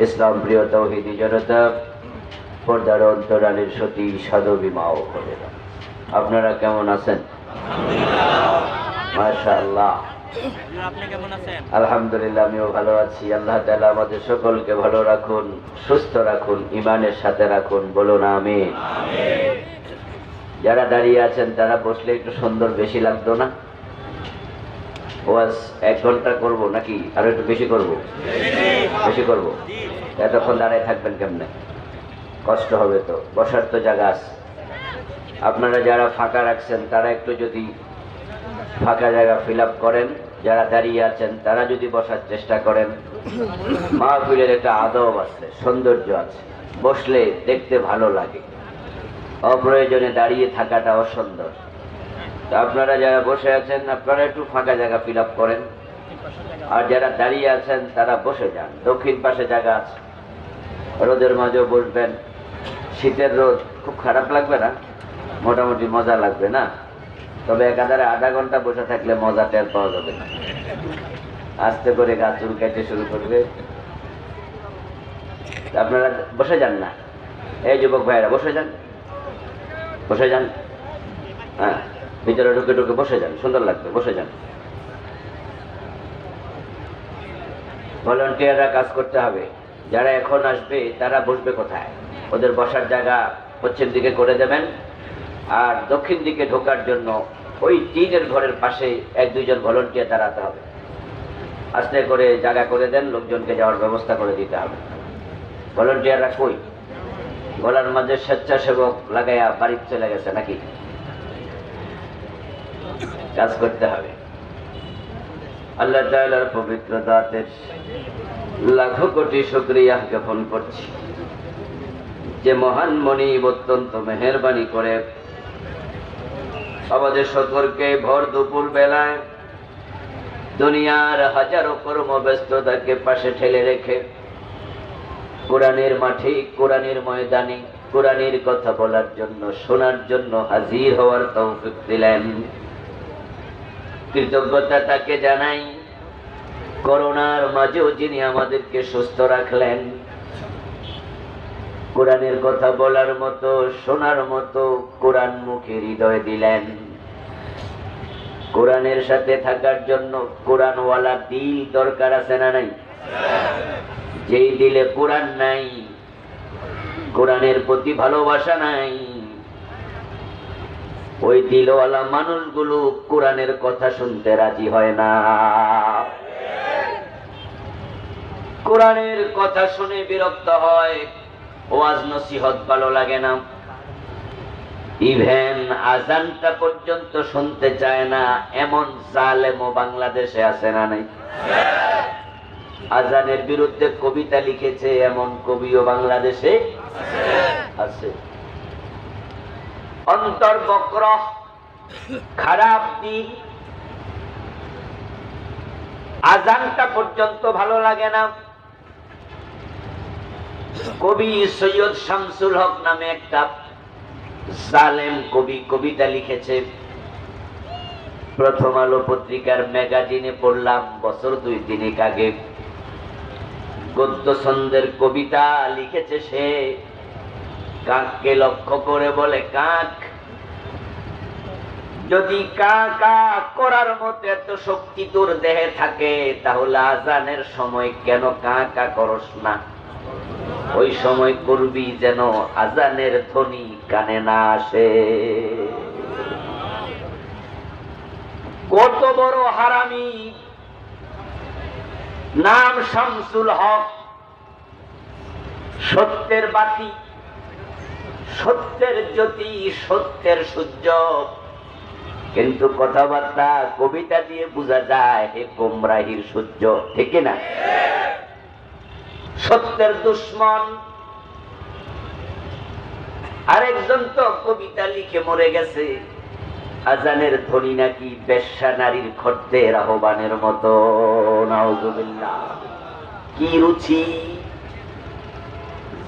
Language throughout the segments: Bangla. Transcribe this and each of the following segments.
ইসলাম প্রিয় তৌহিদি জনতা, পর্দার অন্তরালের সতী সাধবী মা ও বোনেরা, আপনারা কেমন আছেন? মাশাআল্লাহ, আপনি কেমন আছেন? আলহামদুলিল্লাহ, আমিও ভালো আছি। আল্লাহ তাআলা আমাদের সকলকে ভালো রাখুন, সুস্থ রাখুন, ঈমানের সাথে রাখুন, বলুন আমিন। যারা দাঁড়িয়ে আছেন তারা বসলে একটু সুন্দর বেশি লাগতো না? ওয়াজ 1 ঘন্টা করব নাকি আরো একটু বেশি করব? বেশি করব। এতক্ষণ দাঁড়িয়ে থাকবেন কেমনে? কষ্ট হবে তো, বসার তো জায়গা আছে। আপনারা যারা ফাঁকা রাখছেন তারা একটু যদি ফাঁকা জায়গা ফিল আপ করেন, যারা দাঁড়িয়ে আছেন তারা যদি বসার চেষ্টা করেন। মাহফিলের একটা আদব আছে, সৌন্দর্য আছে, বসলে দেখতে ভালো লাগে, অপ্রয়োজনে দাঁড়িয়ে থাকাটা অসুন্দর। আপনারা যারা বসে আছেন আপনারা একটু ফাঁকা জায়গা ফিল আপ করেন, আর যারা দাঁড়িয়ে আছেন তারা বসে যান। দক্ষিণ পাশে জায়গা আছে, রোদের মাঝেও বসবেন। শীতের রোদ খুব খারাপ লাগবে না, মোটামুটি মজা লাগবে না। তবে একাধারে আধা ঘন্টা বসে থাকলে মজা টের পাওয়া যাবে না। আস্তে করে গা চুল কেটে শুরু করবে। আপনারা বসে যান না, এই যুবক ভাইয়েরা বসে যান, বসে যান। হ্যাঁ, ভিতরে ঢুকে ঢুকে বসে যান, সুন্দর লাগবে, বসে যান। ভলান্টিয়াররা কাজ করতে হবে। যারা এখন আসবে তারা বসবে কোথায়? ওদের বসার জায়গা পশ্চিম দিকে করে দেবেন, আর দক্ষিণ দিকে ঢোকার জন্য ওই টিনের ঘরের পাশে 1-2 জন ভলান্টিয়ার দাঁড়াতে হবে। আস্তে করে জায়গা করে দেন, লোকজনকে যাওয়ার ব্যবস্থা করে দিতে হবে। ভলান্টিয়াররা কই? গলার মাঝে স্বেচ্ছাসেবক লাগাইয়া বাড়িতে চলে গেছে নাকি? কাজ করতে হবে। আল্লাহ তাআলার পবিত্র দাতের লাখো কোটি শুকরিয়া জ্ঞাপন করছি যে মহান মনিব অত্যন্ত মেহেরবানি করে আমাদের সকলকে ভর দুপুর বেলায় দুনিয়ার হাজারো কর্মব্যস্ততাকে পাশে ঠেলে রেখে কোরআনের মাঠে, কোরআনের ময়দানে কোরআনের কথা বলার জন্য, শোনার জন্য হাজির হওয়ার তৌফিক দিলেন। কৃতজ্ঞতা তাকে জানাই। করোনার মাঝেও যিনি আমাদেরকে সুস্থ রাখলেন, কোরআনের কথা বলার মতো, শোনার মতো কোরআন মুখে হৃদয় দিলেন। কোরআনের সাথে থাকার জন্য কোরআনওয়ালা দিল দরকার আছে না নাই? যেই দিলে কোরআন নাই, কোরআনের প্রতি ভালোবাসা নাই, ওই দিলওয়ালা মানুষগুলো কোরআনের কথা শুনতে রাজি হয় না। কোরআনের কথা শুনে বিরক্ত হয়, ওয়াজ নসিহত ভালো লাগে না, ইভেন আজানটা পর্যন্ত শুনতে চায় না। এমন জালেমও বাংলাদেশে আছে না নাই? আজানের বিরুদ্ধে কবিতা লিখেছে এমন কবিও বাংলাদেশে আছে। অন্তর বক্র, খারাপ দিক, আজানটা পর্যন্ত ভালো লাগে না। কবি সৈয়দ শামসুল হক নামে একটা জালেম কবি কবিতা লিখেছে। প্রথম আলো পত্রিকার ম্যাগাজিনে পড়লাম বছর 2-3 আগে। গদ্য ছন্দের কবিতা লিখেছে সে। কাককে লক্ষ্য করে বলে, কাক, যদি কা কা করার মতো এত শক্তি তোর দেহে থাকে তাহলে আজানের সময় কেন কা কা করস না? ওই সময় করবি যেন আজানের ধ্বনি কানে না আসে। কত বড় হারামি! নাম শামসুল হক, সত্যের বাতি, সত্যের জ্যোতি, সত্যের সূর্য, কিন্তু কথাবার্তা কবিতা দিয়ে বোঝা যায় হে গোমরাহির সূর্য, ঠিক না? সত্যের দুশ্মন। আরেকজন তো কবিতা লিখে মরে গেছে, আজানের ধ্বনি নাকি বেশ্যা নারীর খদ্দের আহ্বানের মতো। নাউজুবিল্লাহ! কি রুচি!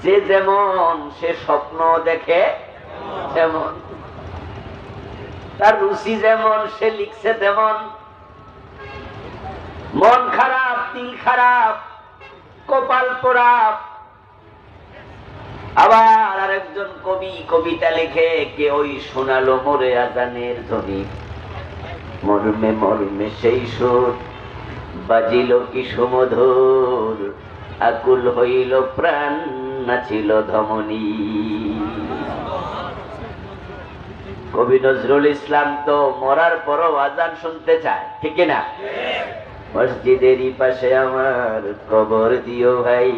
যে যেমন সে স্বপ্ন দেখে তেমন, তার রুচি যেমন সে লিখছে তেমন। মন খারাপ, দিল খারাপ, কপাল পোড়া। আবার আরেকজন কবি কবিতা লিখে, কে ওই শোনালো মোরে আজানের ধ্বনি, মর্মে মর্মে সেই সুর বাজিল কি সুমধুর, আকুল হইল প্রাণ নাচিল ধমনী। কবি নজরুল ইসলাম তো মরার পরও আজান শুনতে চায়, ঠিক না? মসজিদেরই পাশে আমার কবর দিও ভাই,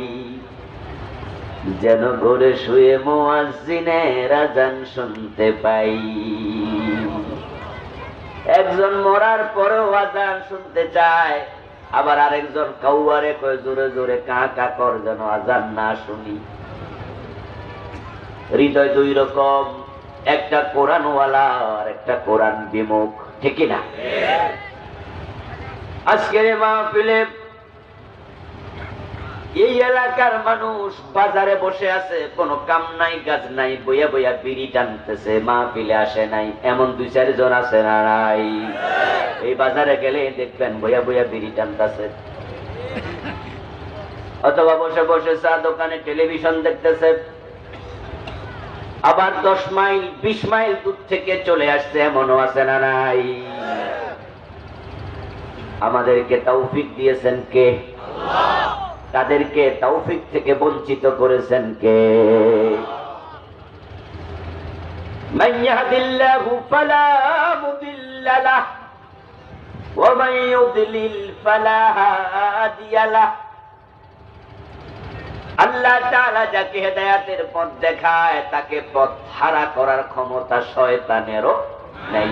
যেন ঘরে শুয়ে মুয়াজ্জিনের আজান শুনতে পাই। একজন মরার পরেও আজান শুনতে চায়, আবার আরেকজন কাউয়ারে কয় জোরে জোরে কা কা কর, যেন আজান না শুনি। হৃদয় দুই রকম, একটা কোরআনওয়ালা আর একটা কোরআন বিমুখ, ঠিক না? আজকের মাহফিলে এই এলাকার মানুষ বাজারে বসে আছে, কোনো কাম নাই কাজ নাই, বইয়া বইয়া বিড়ি টানতেছে, মাহফিলে আসে নাই, এমন 2-4 জন আছে না নাই? এই বাজারে গেলে দেখবেন বইয়া বইয়া বিড়ি টানতেছে, অথবা বসে বসে চা দোকানে টেলিভিশন দেখতেছে। আবার 10 মাইল 20 মাইল দূর থেকে চলে আসছে, এমনও আছে না নাই? আমাদেরকে তৌফিক দিয়েছেন কে? তাদেরকে তৌফিক থেকে বঞ্চিত করেছেন কে? মান ইয়াহদিল্লাহু ফালা মুদিল্লা লাহু ওয়া মান ইউদ্লিল ফালা হাদিয়া লাহু। আল্লাহ তাআলা যাকে হেদায়েতের পথ দেখায়, তাকে পথ হারা করার ক্ষমতা শয়তানেরও নেই।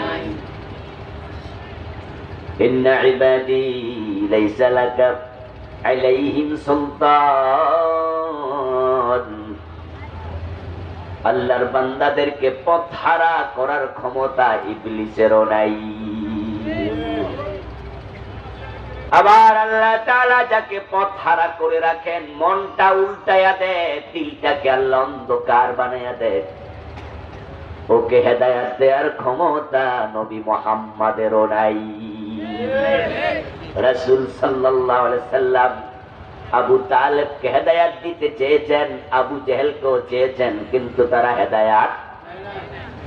ইন্না ইবাদি লাইসা লাকা আলাইহিম সুলতান। আল্লাহর বান্দাদেরকে পথ হারা করার ক্ষমতা ইবলিসেরও নাই। আবার আল্লাহ তাআলা যাকে পথ হারা করে রাখেন, মনটা উল্টায়া দেয়, দিলটাকে আল্লাহ অন্ধকার বানায়া দেয়, ওকে হেদায়েত দেওয়ার ক্ষমতা নবী মুহাম্মাদেরও নাই। রাসূল সাল্লাল্লাহু আলাইহি সাল্লাম আবু তালেবকে হেদায়েত দিতে চেয়েছেন, আবু জেহেলকেও চেয়েছেন, কিন্তু তারা হেদায়েত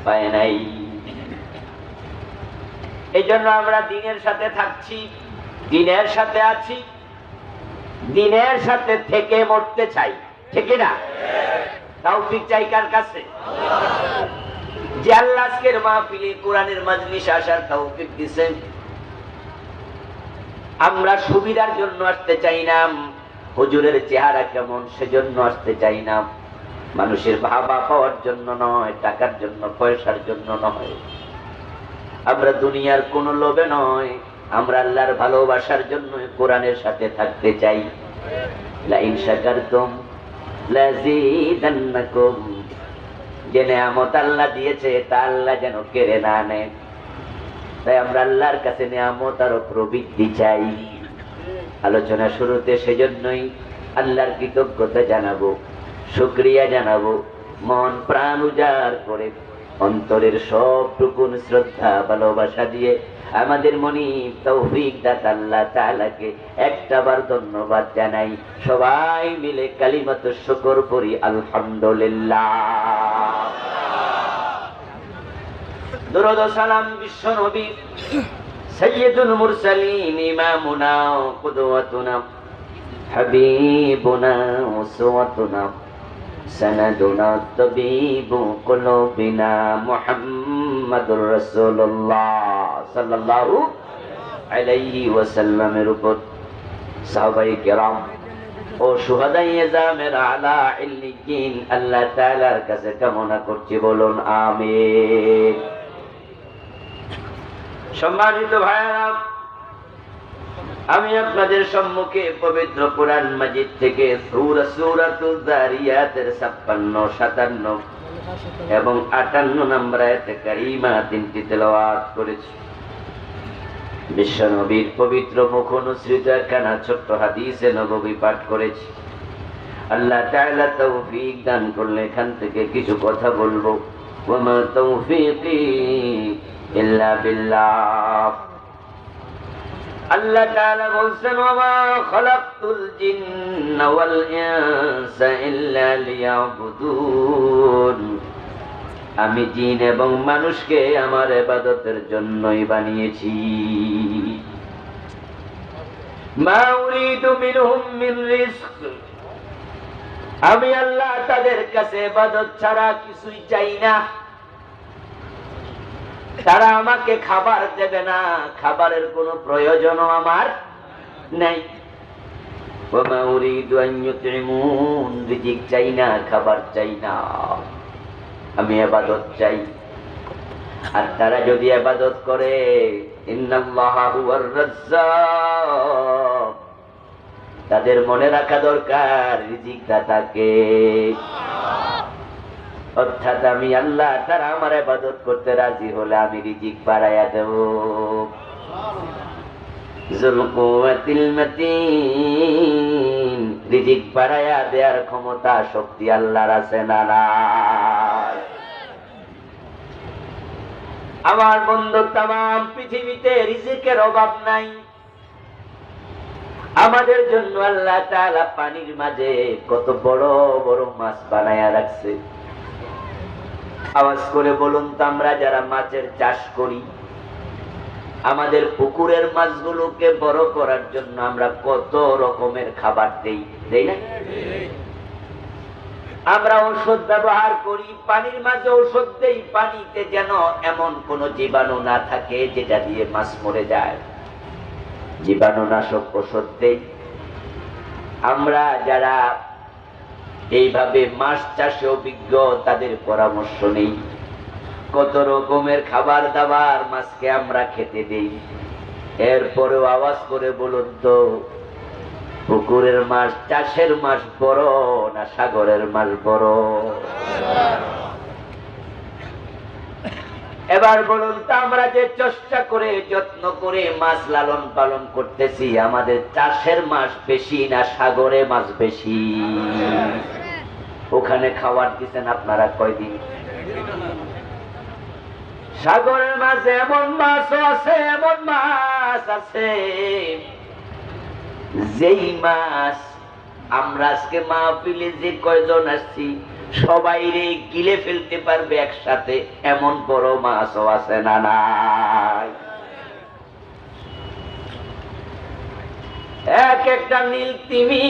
পায় নাই। এই জন্য আমরা দ্বীনের সাথে থাকছি, দ্বীনের সাথে আছি, দ্বীনের সাথে থেকে মরতে চাই, ঠিক না? তৌফিক চাই কার কাছে? যে আল্লাহ আজকের মাহফিলে কোরআনের মাজলিসে আসার তৌফিক দিয়েছেন। আমরা সুবিধার জন্য আসতে চাই না, হুজুরের চেহারা কেমন সেজন্য আসতে চাই না, মানুষের ভাবা পাওয়ার জন্য নয়, টাকার জন্য, পয়সার জন্য নয়, আমরা দুনিয়ার কোন লোভে নয়, আমরা আল্লাহর ভালোবাসার জন্য কোরআনের সাথে থাকতে চাই। লা ইন শাকারতুম লাযীদান্নাকুম। যে নিয়ামত আল্লাহ দিয়েছে তা আল্লাহ যেন কেড়ে না নেয়, তাই আমরা আল্লাহর কাছে নিয়ামত আরো প্রবৃদ্ধি চাই। আলোচনা শুরুতে সেজন্যই আল্লাহর কৃতজ্ঞতা জানাবো, শুকরিয়া জানাবো, মন প্রাণ উজাড় করে অন্তরের সবটুকু শ্রদ্ধা ভালোবাসা দিয়ে আমাদের মনিব তৌফিক দাতা আল্লাহ তাআলাকে একটাবার ধন্যবাদ জানাই। সবাই মিলে কালিমাতুশ শুকর পড়ি, আলহামদুলিল্লাহ। দরুদ ও সালাম বিশ্ব নবী সাইয়্যিদুল মুরসালিন, ইমামুনা কুদওয়াতুনা, হাবিবুনা উসওয়াতুনা, সনদুনা তাবিবু কুলুবিনা, মুহাম্মাদুর রাসূলুল্লাহ সাল্লাল্লাহু আলাইহি ওয়াসাল্লামের উপর সাহাবায়ে কেরাম ও শুহাদায়ে ইজামের আলা ইল্লিয়িন আল্লাহ তাআলার কাছে কামনা করছি, বলুন আমিন। সম্মানিত ভাইরা, আমি আপনাদের সম্মুখে পবিত্র কোরআন মাজিদ থেকে সূরাতুল যারিয়াতের 56, 57 এবং 58 নম্বর আয়াতে কারিমা 3টি তেলাওয়াত করেছি। বিশ্বনবীর পবিত্র মুখ অনুসৃত একখানা ছোট্ট হাদিসে নববী পাঠ করেছি। আল্লাহ তাআলা তৌফিক দান করলে এখান থেকে কিছু কথা বলবো। ওয়া মা তৌফিকি ইল্লা বিল্লাহ। আল্লাহ তাআলা বলছেন ওয়া খালাকতুল জিন্না ওয়াল ইনসা ইল্লা লিয়াবুদুন, আমি জিন এবং মানুষকে আমার ইবাদতের জন্যই বানিয়েছি। মা উরিদু মিনহুম মিন রিজক, আমি আল্লাহ তাদের কাছে ইবাদত ছাড়া কিছুই চাই না। তারা আমাকে খাবার দেবে না, খাবারের কোনো প্রয়োজনও আমার নাই। ওয়া মা উরিদু আন ইউতঈমুন, রিজিক চাই না, খাবার চাই না, আমি ইবাদত চাই। আর তারা যদি ইবাদত করে, ইন্নাল্লাহা হুয়ার রাজ্জাক, তাদের মনে রাখা দরকার রিজিক দাতাকে। অর্থাৎ আমি আল্লাহ, তারা আমার ইবাদত করতে রাজি হলে আমি রিজিক বাড়াইয়া দেব। যুল কুওয়াতিল মাতিন, রিজিক বাড়াইয়া দেওয়ার ক্ষমতা শক্তি আল্লাহর আছে না নাই? আমার বন্ধু, তামাম পৃথিবীতে রিজিকের অভাব নাই। আমাদের জন্য আল্লাহ তাআলা পানির মাঝে কত বড় বড় মাছ বানায়া রাখছে। আওয়াজ করে বলুন তো, আমরা যারা মাছের চাষ করি, আমাদের পুকুরের মাছগুলোকে বড় করার জন্য আমরা কত রকমের খাবার দেই না? আমরা ঔষধ ব্যবহার করি, পানির মাঝে ঔষধ দেই, পানিতে যেন এমন কোন জীবাণু না থাকে যেটা দিয়ে মাছ মরে যায়, জীবাণুনাশক ঔষধ দেই। আমরা যারা এইভাবে মাছ চাষে অভিজ্ঞ, তাদের পরামর্শ নেই, কত রকমের খাবার দাবার মাছকে আমরা খেতে দেই। এরপরেও আওয়াজ করে বলুন তো, পুকুরের মাছ, চাষের মাছ বড় না সাগরের মাছ বড়? এবার বলুন তো, আমরা যে চেষ্টা করে যত্ন করে মাছ লালন পালন করতেছি, আমাদের চাষের মাছ বেশি না সাগরে মাছ বেশি? ওখানে খাবার দিচ্ছেন আপনারা কয়দিন? সাগরের মাঝে এমন মাছও আছে, এমন মাছ আছে যেই মাছ আমরা আজকে মাহফিলে যে কয়জন আসছি সবাই রে গিলে ফেলতে পারবে একসাথে, এমন বড় মাছও আছে না নাই? এক একটা নীল তিমি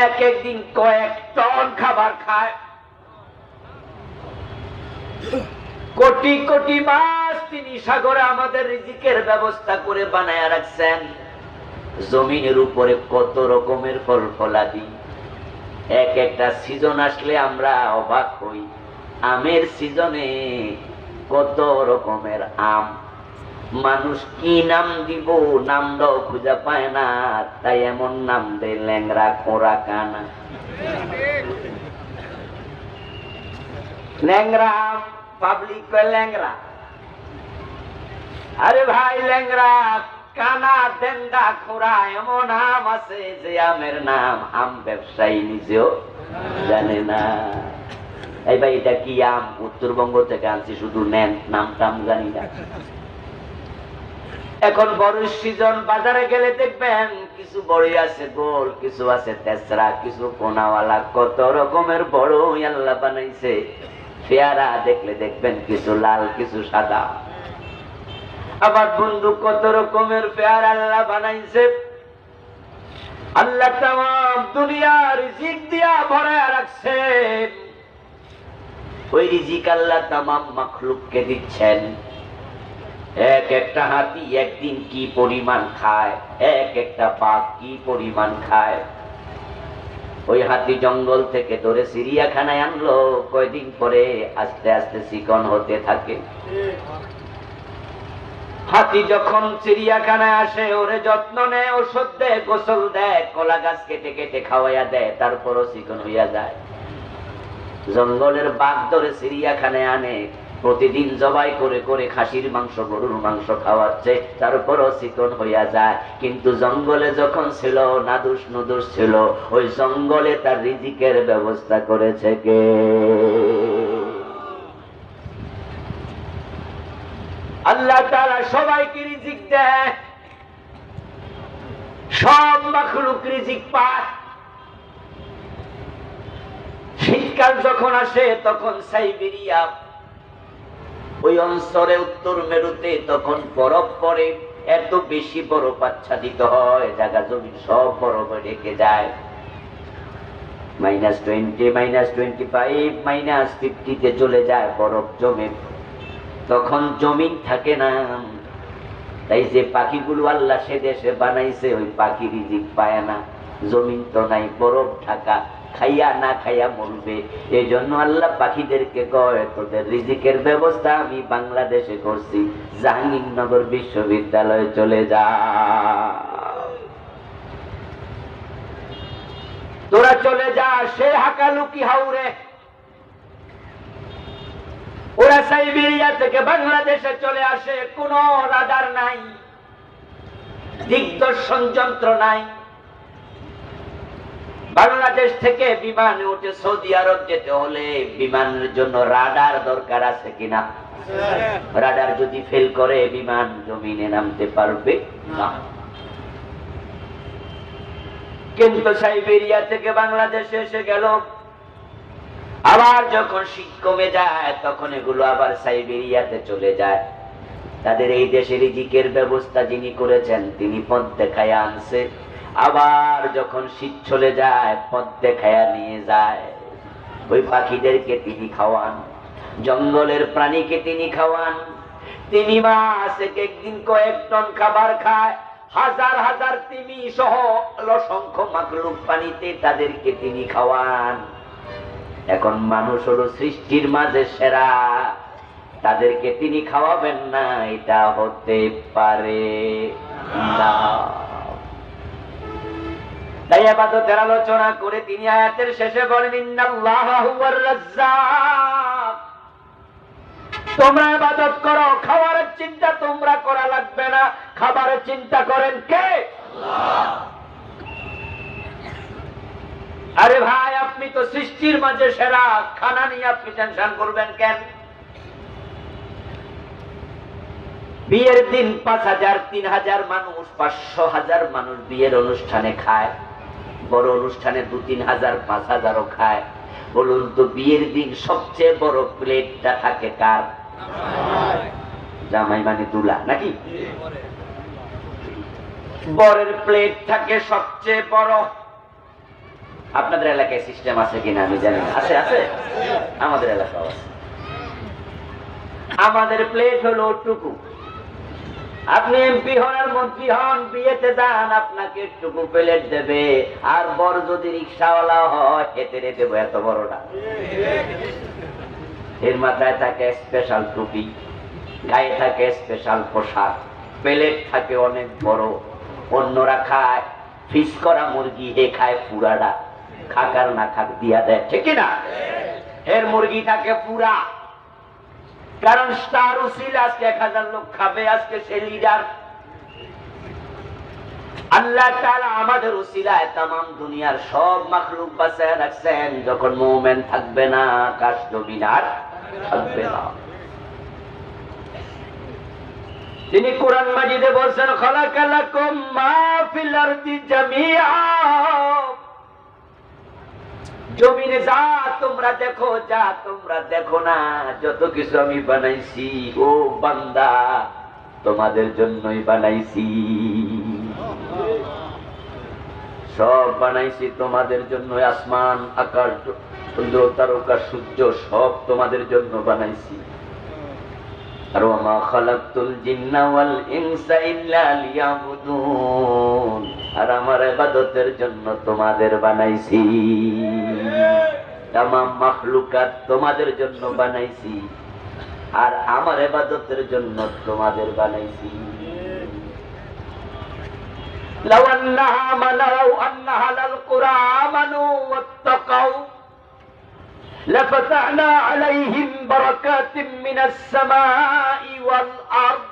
এক একদিন কয়েক টন খাবার খায়। কোটি কোটি মাছ তিনি সাগরে আমাদের রিজিকের ব্যবস্থা করে বানায়া রাখছেন। জমিনের উপরে কত রকমের ফল ফলাদি, এক একটা সিজন আসলে আমরা অবাক হই। আমের সিজনে কত রকমের আম, মানুষ কি নাম দিব নামটাও খুঁজে পায় না, তাই এমন নাম দেয় ল্যাংরা, কোরা, কানা। ল্যাংরা আম, পাবলিক ল্যাংরা। আরে ভাই, ল্যাংরা, কানা, দেন্দা, খোরা, এমন আম আছে যে আমের নাম আম ব্যবসায়ী নিজেও জানে না। এই ভাই, এটা কি আম? উত্তরবঙ্গ থেকে আনছি, শুধু নেন, নাম টাম জানি না। এখন বড় সিজন, বাজারে গেলে দেখবেন কিছু বড়ই আছে গোল, কিছু আছে তেসরা, কিছু কোনাওয়ালা, কত রকমের বড় আল্লাহ বানাইছে। পেয়ারা দেখলে দেখবেন কিছু লাল, কিছু সাদা। আবার বন্ধু, কত রকমের পেয়ারা আল্লাহ বানাইছে। আল্লাহ তামাম দুনিয়া রিজিক দিয়া ভরায়া রাখছে। ওই রিজিক আল্লাহ তামাম মাখলুককে দিচ্ছেন। এক একটা হাতি একদিন কি পরিমাণ খায়, এক একটা বাঘ কি পরিমাণ খায়। ওই হাতি জঙ্গল থেকে ধরে চিড়িয়াখানায় আনলো, কয়দিন পরে আস্তে আস্তে চিকন হতে থাকে। হাতি যখন চিড়িয়াখানায় আসে, ওরে যত্ন নেয়, ওষুধ দেয়, গোসল দেয়, কলা গাছ কেটে কেটে খাওয়াইয়া দেয়, তারপরও চিকন হইয়া যায়। জঙ্গলের বাঘ ধরে চিড়িয়াখানায় আনে, প্রতিদিন জবাই করে করে খাসির মাংস, গরুর মাংস খাওয়াচ্ছে, তারপরও চিকন হইয়া যায়। কিন্তু জঙ্গলে যখন ছিল, নাদুস নুদুস ছিল, ওই জঙ্গলে তার রিজিকের ব্যবস্থা করেছে কে? আল্লাহ তাআলা সবাইকে রিজিক দেয়। সব মাখলুক রিজিক পায়। শীতকাল যখন আসে তখন সাইবেরিয়া ওই অঞ্চলে উত্তর মেরুতে তখন বরফ পড়ে, এত বেশি বরফ আচ্ছাদিত হয়, জায়গা জমি সব বরফে ঢেকে যায়। -20, -25, -50 চলে যায় বরফ জমে, তখন জমিন থাকে না। তাই যে পাখিগুলো আল্লাহ সে দেশে বানাইছে ওই পাখি রিজিক পায় না, জমিন তো নাই, বরফ ঢাকা, খাইয়া না খাইয়া মরবে। এই জন্য আল্লাহ পাখিদেরকে কয় তোদের রিজিকের ব্যবস্থা আমি বাংলাদেশে করছি, জাহাঙ্গীরনগর বিশ্ববিদ্যালয়ে চলে যা, তোরা চলে যা। সে হাকালুকি হাওরে ওরা সাইবেরিয়া থেকে বাংলাদেশে চলে আসে, কোন রাডার নাই, দিগদর্শন যন্ত্র নাই। বাংলাদেশ থেকে বিমানে উঠে সৌদি আরব যেতে হলে বিমানের জন্য রাডার দরকার আছে কিনা? রাডার যদি ফেল করে বিমান জমিনে নামতে পারবে না। কিন্তু সাইবেরিয়া থেকে বাংলাদেশে এসে গেল, আবার যখন শীত কমে যায় তখন এগুলো আবার সাইবেরিয়াতে চলে যায়। তাদের এই দেশের রিজিকের ব্যবস্থা যিনি করেছেন তিনি পথ দেখায়া আনছে, আবার যখন শীত চলে যায় পথ দেখায়া নিয়ে যায়। ওই পাখিদেরকে তিনি খাওয়ান, জঙ্গলের প্রাণীকে তিনি খাওয়ান। তিমি মাছ একদিন কয়েক টন খাবার খায়, হাজার হাজার তিমি সহ অসংখ্য মাখলুক পানিতে তাদেরকে তিনি খাওয়ান। এখন মানুষ হলো সৃষ্টির মাঝে সেরা, তাদেরকে তিনি খাওয়াবেন না, এটা হতে পারে না। তাই ইবাদতের আলোচনা করে তিনি আয়াতের শেষে বলেন ইন্নাল্লাহা হুয়ার রাজ্জাক, তোমরা ইবাদত করো, খাবারের চিন্তা তোমরা করা লাগবে না, খাবারের চিন্তা করেন কে? আল্লাহ। আরে ভাই আপনি তো সৃষ্টির মাঝে সেরা, খানা নিয়ে আপনি টেনশন করবেন কেন? বিয়ের দিন 5000, 3000 মানুষ, 500,000 মানুষ বিয়ের অনুষ্ঠানে খায়, বড় অনুষ্ঠানে 2-3,000, 5,000ও খায়। বলুন তো বিয়ের দিন সবচেয়ে বড় প্লেটটা থাকে কার? জামাই মানে দুলা নাকি? বরের প্লেট থাকে সবচেয়ে বড়। আপনাদের এলাকায় সিস্টেম আছে কিনা আমি জানি না, আছে আছে, আমাদের এলাকাও আছে। আমাদের প্লেট হলো টুকু। আপনি এমপি হন আর মন্ত্রী হন, বিয়েতে যান, আপনাকে টুকু প্লেট দেবে। আর বড় যদি রিক্সাওয়ালা হয় এতে দেবো এত বড়টা। এর মাথায় থাকে স্পেশাল টুপি, গায়ে থাকে স্পেশাল পোশাক, প্লেট থাকে অনেক বড়। অন্যরা খায় ফিস করা মুরগি, এ খায় পুরাটা, খাকার না খাক দিয়া দেয়, ঠিক না? এর মুরগি থাকে পুরা, কারণ স্টার উসিল আজকে 1000 লোক খাবে, আজকে সে লিডার। আল্লাহ তাআলা আমাদের উসিলায় তামাম দুনিয়ার সব মাখলুক বাঁচায় রাখছেন। যখন মুমিন থাকবে না আকাশ জমিন আর থাকবে না। তিনি কোরআন মাজিদে বলছেন খালাকালাকুম মা ফিল আরদি জামিআ, জমিনে যা তোমরা দেখো, যা তোমরা দেখো না, যত কিছু আমি বানাইছি ও বান্দা তোমাদের জন্যই বানাইছি, সব বানাইছি তোমাদের জন্য। আসমান, আকাশ, চন্দ্র, তারকা, সূর্য সব তোমাদের জন্য বানাইছি। আর ওমা খালাকতুল জিন্না ওয়াল ইনসা ইল্লা লিয়াবুদুন, আর আমার ইবাদতের জন্য তোমাদের বানাইছি। তামাম মাখলুকাত তোমাদের জন্য বানাইছি, আর আমার ইবাদতের জন্য তোমাদের বানাইছি। লাউ আন্নাহা মালাউ আন্নাহা লাল কুরআ আমানু ওয়াত্তাকাউ লাফাতাহনা আলাইহিম বারাকাতিম মিনাস সামাই ওয়াল আরদ।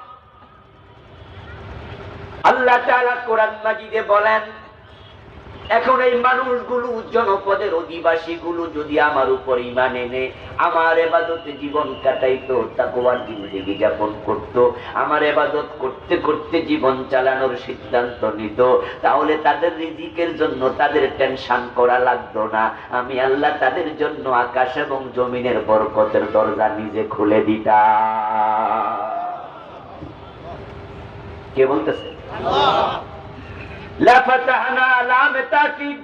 আল্লাহ তাআলা কোরআন মাজিদে বলেন এখন এই মানুষগুলো, জনপদের অধিবাসীগুলো যদি আমার উপর ঈমান এনে আমার ইবাদতে জীবন কাটাইতো, তাকওয়ার জিন্দেগি যাপন করত, আমার ইবাদত করতে করতে জীবন চালানোর সিদ্ধান্ত নিত, তাহলে তাদের রিজিকের জন্য তাদের টেনশন করা লাগতো না। আমি আল্লাহ তাদের জন্য আকাশ এবং জমিনের বরকতের দরজা নিজে খুলে দিতাম। কে বলতেছে? আল্লাহ। লা ফাতাহনা লাম তাকিদ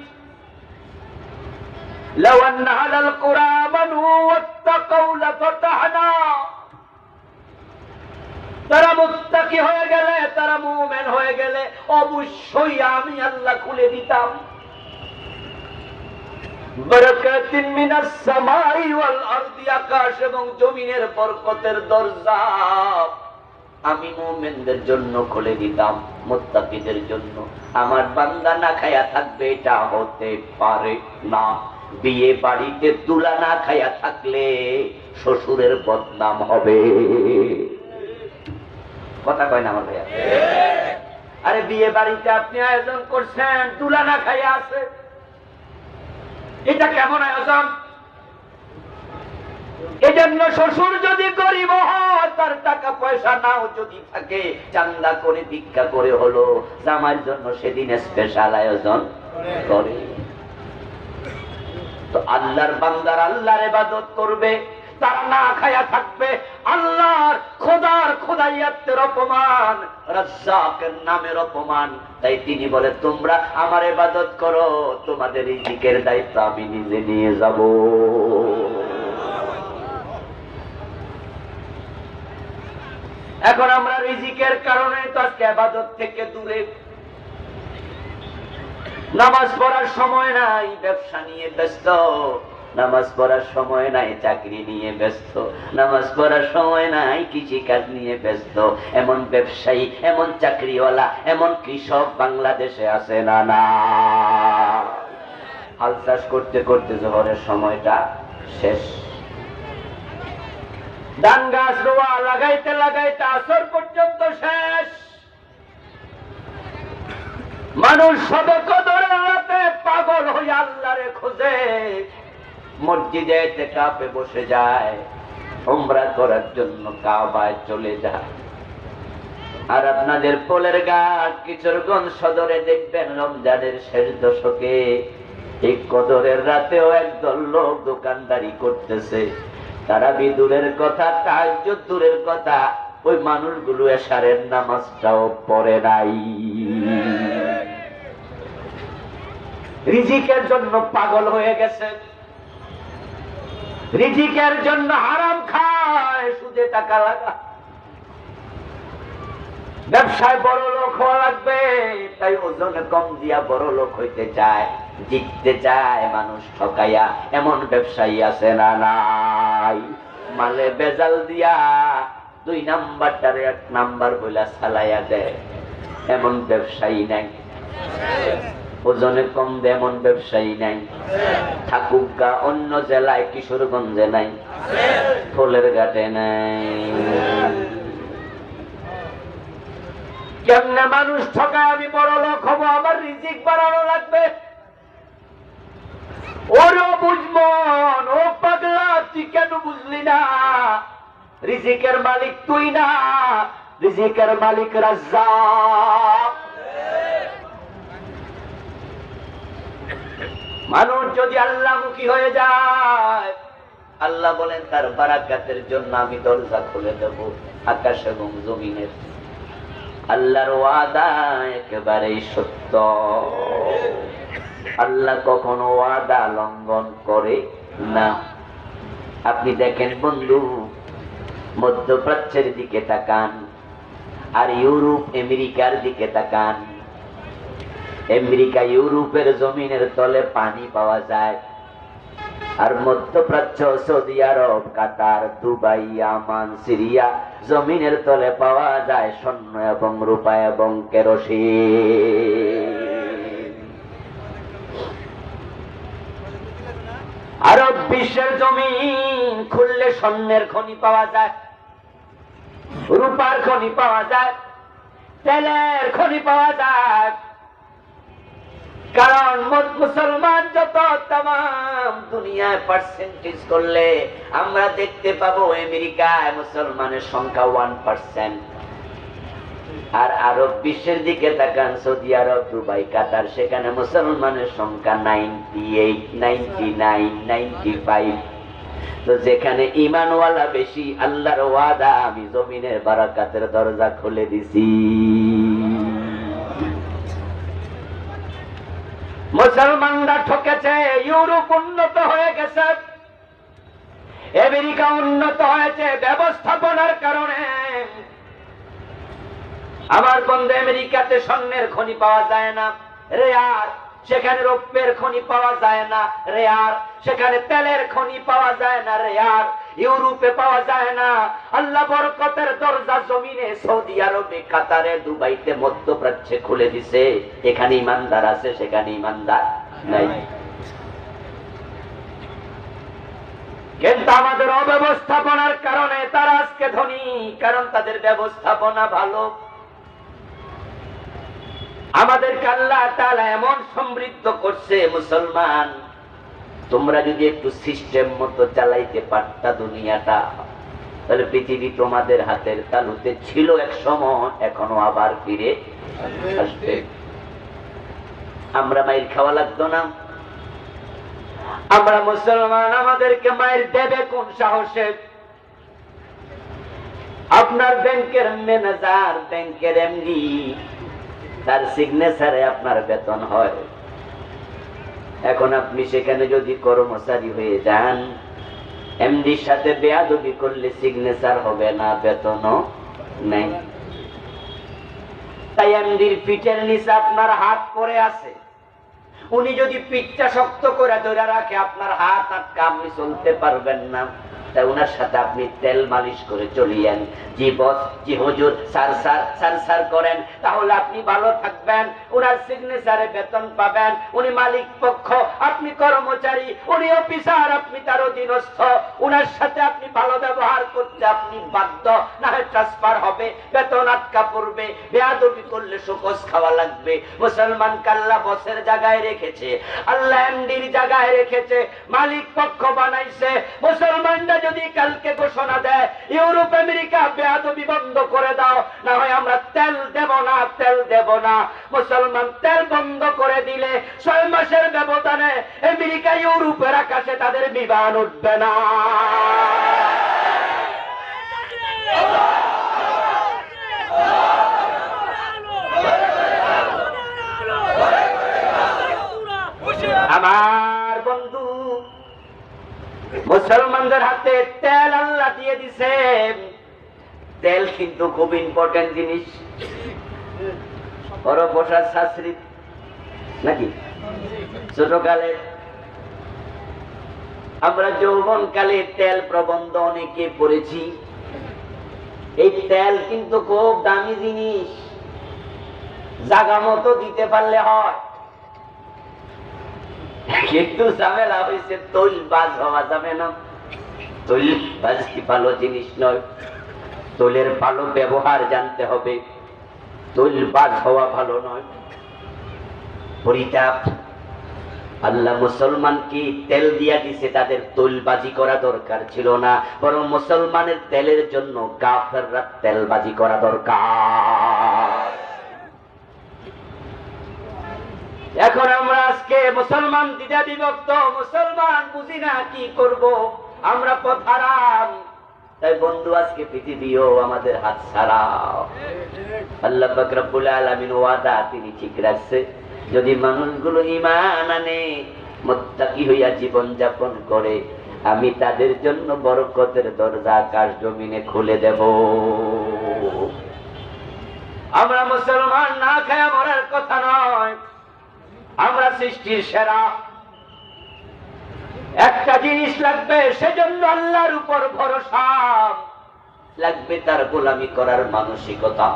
লাউ আন্না আলাল কুরা আমানু ওয়াত্তাকাউ লাফাতাহনা। তারা মুত্তাকি হয়ে গেলে, তারা মুমিন হয়ে গেলে অবশ্যই আমি আল্লাহ খুলে দিতাম বারাকাতিন মিনাস সামাই ওয়াল আরদি, আকাশ এবং জমিনের বরকতের দরজা আমি মুমিনদের জন্য খুলে দিতাম, মুত্তাকিদের জন্য। আমার বান্দা না খায়া থাকবে এটা হতে পারে না। বিয়ে বাড়িতে তুলা না খায়া থাকলে শ্বশুরের বদনাম হবে। কথা কয় না আমার ভাইয়া? আরে বিয়ে বাড়িতে আপনি আয়োজন করছেন, তুলা না খাইয়া আছে, এটা কেমন আয়োজন? এজন্য শ্বশুর যদি গরিব হয়, তার টাকা পয়সা নাও যদি থাকে, চান্দা করে ভিক্ষা করে হলো জামাইয়ের জন্য সেদিন স্পেশাল আয়োজন করে। তো আল্লাহর বান্দার আল্লাহর ইবাদত করবে, তারা না খায়া থাকবে, আল্লাহর খোদার খোদাইয়াতের অপমান, রাজ্জাকের নামের অপমান। তাই তিনি বলে তোমরা আমার ইবাদত করো, তোমাদের রিজিকের দায়িত্ব আমি নিজে নিয়ে যাব। এখন আমরা রিজিকের কারণে তো আজকে ইবাদত থেকে দূরে, নামাজ পড়ার সময় নাই, ব্যবসা নিয়ে ব্যস্ত, নামাজ পড়ার সময় নাই, চাকরি নিয়ে ব্যস্ত, নামাজ পড়ার সময় নাই, কৃষি কাজ নিয়ে ব্যস্ত। এমন ব্যবসায়ী, এমন চাকরিওয়ালা, এমন কৃষক বাংলাদেশে আছে না? না, হাল চাষ করতে করতে জোহরের সময়টা শেষ, ধান গাছ রোয়া লাগাইতে লাগাইতে আসর পর্যন্ত শেষ। মানুষ সবে কদরের রাতে পাগল হয়ে আল্লাহরে খোঁজে, মসজিদে ইতিকাফে বসে যায়, উমরা করার জন্য কাবায় চলে যায়। আর আপনাদের পোলের ঘাট কিশোরগঞ্জ সদরে দেখবেন রমজানের শেষ দশকে এই কদরের রাতেও একদল লোক দোকানদারি করতেছে। তারা বিদুরের কথা, তাহাজ্জুদ দূরের কথা, ওই মানুষগুলো এশারের নামাজটাও পড়ে নাই। রিজিকের জন্য পাগল হয়ে গেছে, রিজিকের জন্য হারাম খায়, সুদে টাকা লাগা, ব্যবসায় বড় লোক হওয়া লাগবে, তাই ওজনে কম দিয়া বড় লোক হইতে চায়, জিততে চায় মানুষ ঠকাইয়া। এমন ব্যবসায়ী আছে না? নাই। মালে বেজাল দিয়া 2 নাম্বারটারে 1 নাম্বার বইলা চালাইয়া দেয়, এমন ব্যবসায়ী নাই। ওজনে কম দেয় এমন ব্যবসায়ী নাই। থাকুক গা অন্য জেলায়, কিশোরগঞ্জে নাই, ফুলের ঘাটে নাই। কেমনে মানুষ ঠকায় আমি বড় লোক হবো, আমার রিজিক বাড়ানো লাগবে। ওরে বুঝমন, ও পাগলা, তুই কেন বুঝলি না? রিজিকের মালিক তুই না, রিজিকের মালিক রাজ্জাক। মানুষ যদি আল্লাহমুখী হয়ে যায়, আল্লাহ বলেন তার বারাকাতের জন্য আমি দরজা খুলে দেব আকাশ এবং জমিনের। আল্লাহর ওয়াদা একেবারেই সত্য, আল্লাহ কখনো ওয়াদা লঙ্ঘন করে না। আপনি দেখেন বন্ধু, মধ্যপ্রাচ্যের দিকে তাকান আর ইউরোপ আমেরিকার দিকে তাকান। আমেরিকা ইউরোপের জমিনের তলে পানি পাওয়া যায়, আর মধ্যপ্রাচ্য সৌদি আরব, কাতার, দুবাই, আমান, সিরিয়া জমিনের তলে পাওয়া যায় স্বর্ণ এবং রূপা এবং কেরোসিন। আরব বিশ্বের জমিন খুললে স্বর্ণের খনি পাওয়া যায়, রূপার খনি পাওয়া যায়, তেলের খনি পাওয়া যায়। কারণ মুসলমান যত তাম দুনিয়ায় পার্সেন্টেজ করলে আমরা দেখতে পাবো আমেরিকায় মুসলমানের সংখ্যা 1%, আর আরব বিশ্বের দিকে তাকান, সৌদি আরব, দুবাই, কাতার, সেখানে মুসলমানের সংখ্যা 98, 99, 95। তো যেখানে ঈমানওয়ালা বেশি, আল্লাহর ওয়াদা, আমি জমিনের বারাকাতের দরজা খুলে দিছি। মুসলমানরা ঠকেছে, ইউরোপ উন্নত হয়ে গেছে, আমেরিকা উন্নত হয়েছে ব্যবস্থাপনার কারণে। আমার বন্ধু, আমেরিকাতে স্বর্ণের খনি পাওয়া যায় না, রেয়ার। সেখানে রৌপ্যের খনি পাওয়া যায় না, রেয়ার। সেখানে তেলের খনি পাওয়া যায় না, রেয়ার। ইউরোপে পাওয়া যায় না। আল্লাহ বরকতের দরজা জমিনে সৌদি আরবে, কাতারে, দুবাইতে, মধ্যপ্রাচ্যে খুলে দিছে। এখানে ইমানদার আছে, সেখানে ইমানদার নাই। কিন্তু আমাদের অব্যবস্থাপনার কারণে তারা আজকে ধনী, কারণ তাদের ব্যবস্থাপনা ভালো। আমাদেরকে আল্লাহ তাআলা এমন সমৃদ্ধ করছে। মুসলমান, তোমরা যদি একটু সিস্টেম মতো চালাইতে পারতা দুনিয়াটা, তাহলে পৃথিবী তোমাদের হাতের তালুতে ছিল এক সময়, এখনো আবার ফিরে আসবে। আমরা মাইর খাওয়া লাগতো না। আমরা মুসলমান, আমাদেরকে মাইর দেবে কোন সাহসে? আপনার ব্যাংকের ম্যানেজার, ব্যাংকের এমডি, তার সিগনেচারে আপনার বেতন হয়। এখন আপনি সেখানে যদি কর্মচারী হয়ে যান, এমডির সাথে বেয়াদবি করলে সিগনেচার হবে না, বেতনও নেই। তাই এমডির পিঠের নিচে আপনার হাত পড়ে আছে। উনি যদি পিঠটা শক্ত করে ধরে রাখে, আপনার হাত আটকা, আপনি চলতে পারবেন না। তাই উনার সাথে আপনি তেল মালিশ করে চলিয়েন। জি বস, জি হুজুর, স্যার স্যার স্যার স্যার করেন, তাহলে আপনি ভালো থাকবেন। উনার সিগনেচারে বেতন পাবেন। উনি মালিক পক্ষ, আপনি কর্মচারী। উনি অফিসার, আপনি তার অধীনস্থ। উনার সাথে আপনি ভালো ব্যবহার করতে আপনি বাধ্য, না হয় ট্রান্সফার হবে, বেতন আটকা পড়বে। বেয়াদবি করলে শোকজ খাওয়া লাগবে। মুসলমান কাল্লা বসের জায়গায় রেখেছে, আল্লাহ এমডির জায়গায় রেখেছে, মালিক পক্ষ বানাইছে। মুসলমানরা যদি কালকে ঘোষণা দেয়, ইউরোপ আমেরিকা বেয়াদবি বন্ধ করে দাও, না হয় আমরা তেল দেব না, তেল দেব না। মুসলমান তেল বন্ধ করে দিলে 6 মাসের ব্যবধানে আমেরিকা ইউরোপের আকাশে তাদের বিমান উঠবে না। আমার বন্ধু, মুসলমানদের হাতে তেল আল্লাহ দিয়ে দিছে। তেল কিন্তু খুব ইম্পর্টেন্ট জিনিস। বড় বসার শাস্ত্রী নাকি ছোটকালে, আমরা যৌবন কালে তেল প্রবন্ধ অনেকে পড়েছি। এই তেল কিন্তু খুব দামি জিনিস, জাগা মতো দিতে পারলে হয়। কিন্তু ঝামেলা হয়েছে, তৈল বাজ হওয়া যাবে না। তৈল বাজ কি ভালো জিনিস নয়। তৈলের ভালো ব্যবহার জানতে হবে। তৈল বাজ হওয়া ভালো নয়। পরিতাপ, আল্লাহ মুসলমানকে তেল দিয়া দিছে, তাদের তৈলবাজি করা দরকার ছিল না, বরং মুসলমানের তেলের জন্য কাফেররা তেলবাজি করা দরকার। এখন আমরা আজকে মুসলমান দ্বিধা বিভক্ত, মুসলমান বুঝি না কি করব, আমরা পথ হারাম। তাই বন্ধু, আজকে পৃথিবীও আমাদের হাত ছাড়া। আল্লাহ পাক রব্বুল আলামিন ওয়াদা তিনি ঠিক রাখছে, যদি মানুষগুলো ঈমান আনে, মুত্তাকি হইয়া জীবন যাপন করে, আমি তাদের জন্য বরকতের দরজা আকাশ জমিনে খুলে দেব। আমরা মুসলমান না খেয়ে মরার কথা নয়, আমরা সৃষ্টির সেরা। একটা জিনিস লাগবে, সেজন্য আল্লাহর উপর ভরসা লাগবে, তার গোলামি করার মানসিকতা।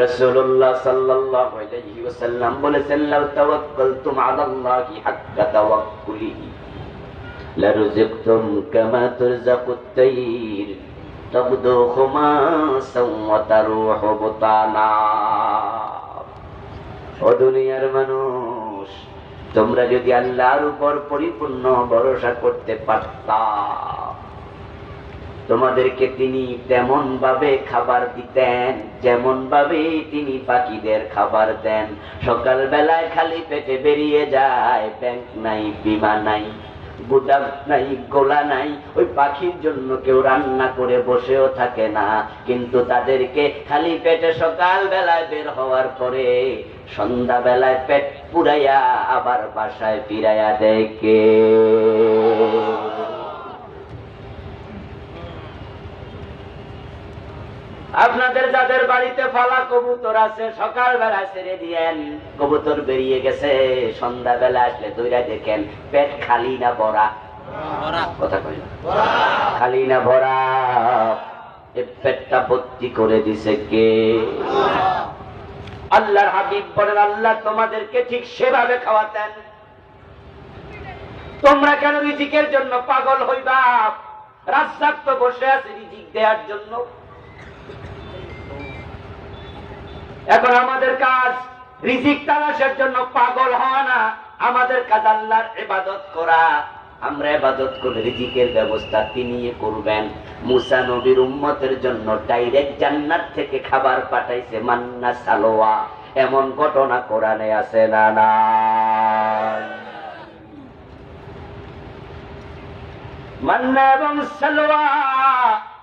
রাসূলুল্লাহ সাল্লাল্লাহু আলাইহি ওয়াসাল্লাম বলেছেন, লাউ তাওয়াক্কালতুম আলাল্লাহি হাক্কা তাওয়াক্কুলিহি লারুযিকতুম কামা তুরযাকুত তাইর তাবদু খুমাসান ওয়া তারুহু বুতানা। ও দুনিয়ার মানুষ, তোমরা যদি আল্লাহর উপর পরিপূর্ণ ভরসা করতে পারতা, তোমাদেরকে তিনি তেমন ভাবে খাবার দিতেন যেমন ভাবে তিনি পাখিদের খাবার দেন। সকাল বেলায় খালি পেটে বেরিয়ে যায়, ব্যাংক নাই, বীমা নাই, গুদাম নাই, গোলা নাই, ওই পাখির জন্য কেউ রান্না করে বসেও থাকে না, কিন্তু তাদেরকে খালি পেটে সকাল বেলায় বের হওয়ার পরে সন্ধ্যা বেলায় পেট পুরাইয়া আবার বাসায় ফিরাইয়া দেয় কে? আপনাদের যাদের বাড়িতে ফালা কবুতর আছে, সকাল বেলা ছেড়ে দিয়েন, কবুতর বেরিয়ে গেছে, সন্ধ্যা বেলা আসলে দইরা দেখেন পেট খালি না ভরা? কথা কই না, খালি না ভরা? এই পেটটা ভর্তি করে দিছে কে? আল্লাহর হাবিব বলেন, আল্লাহ তোমাদেরকে ঠিক সেভাবে খাওয়াতেন। তোমরা কেন রিজিকের জন্য পাগল হইবা? রাজ্জাক তো বসে আছে রিজিক দেওয়ার জন্য। এখন আমাদের কাজ রিজিক তালাশের জন্য পাগল হওয়া না, আমাদের কাজ আল্লাহর ইবাদত করা। আমরা ইবাদত করে রিজিকের ব্যবস্থা তিনি করবেন। মুসা নবীর উম্মতের জন্য ডাইরেক্ট জান্নাত থেকে খাবার পাঠাইছে, মান্না সালোয়া। এমন ঘটনা কোরআনে আছে না? না, মান্না এবং সালোয়া,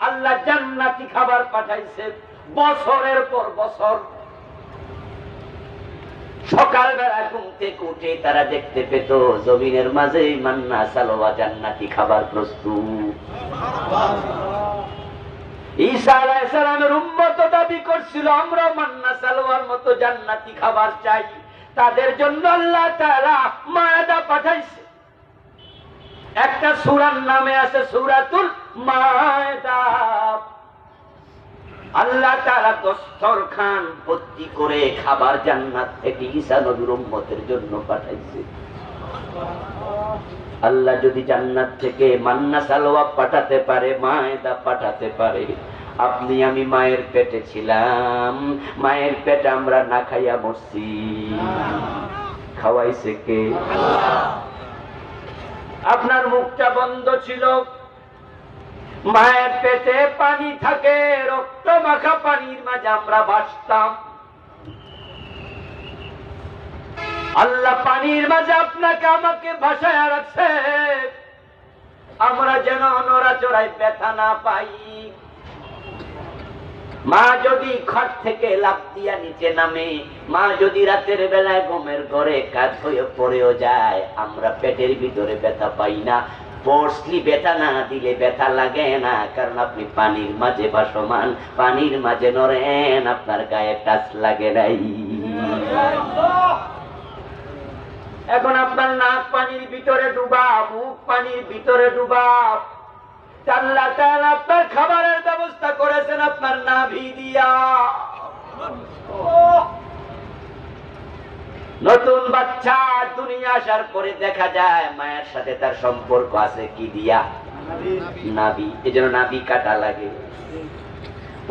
আল্লাহ জান্নাতি খাবার পাঠাইছে বছরের পর বছর। সকালবেলা ঘুম থেকে উঠে তারা দেখতে পেত জমিনের মাঝে মান্না সালোয়া জান্নাতি খাবার প্রস্তুত। ঈসা আলাইহিস সালামের উম্মত দাবি করছিল, আমরা মান্না সালোয়ার মতো জান্নাতি খাবার চাই। তাদের জন্য আল্লাহ তাআলা মায়দা পাঠাইছে। একটা সূরার নামে আছে সূরাতুল মায়দা। আল্লাহ তাআলা দস্তরখান ভর্তি করে খাবার জান্নাত থেকে ঈসা নবীর উম্মতের জন্য পাঠাইছে। আল্লাহ যদি জান্নাত থেকে মান্না সালোয়া পাঠাতে পারে, মায়দা পাঠাতে পারে, আপনি আমি মায়ের পেটে ছিলাম, মায়ের পেটে আমরা না খাইয়া মরছি, খাওয়াইছে কে? আপনার মুখটা বন্ধ ছিল, মায়ের পেটে পানি থাকে, রক্ত মাখা পানির মাঝে আমরা ভাসতাম। আল্লাহ পানির মাঝে আপনাকে আমাকে ভাসায় রাখছে, আমরা যেন নড়াচড়ায় ব্যথা না পাই। মা যদি খাট থেকে লাফ দিয়া নিচে নামে, মা যদি রাতের বেলায় ঘুমের ঘরে কাজ হয়ে পড়েও যায়, আমরা পেটের ভিতরে ব্যথা পাই না। পড়সলি ব্যথা না দিলে ব্যথা লাগে না, কারণ আপনি পানির মাঝে ভাসমান, পানির মাঝে নড়েন, আপনার গায়ে টাচ লাগে নাই। এখন আপনার নাক পানির ভিতরে ডুবা, মুখ পানির ভিতরে ডুবা। আল্লাহ তাআলা আপনার খাবারের ব্যবস্থা করেছেন আপনার নাভি দিয়া। নতুন বাচ্চা দুনিয়া আসার পরে দেখা যায় মায়ের সাথে তার সম্পর্ক আছে কি দিয়া? নাভি। এজন্য নাভি কাটা লাগে।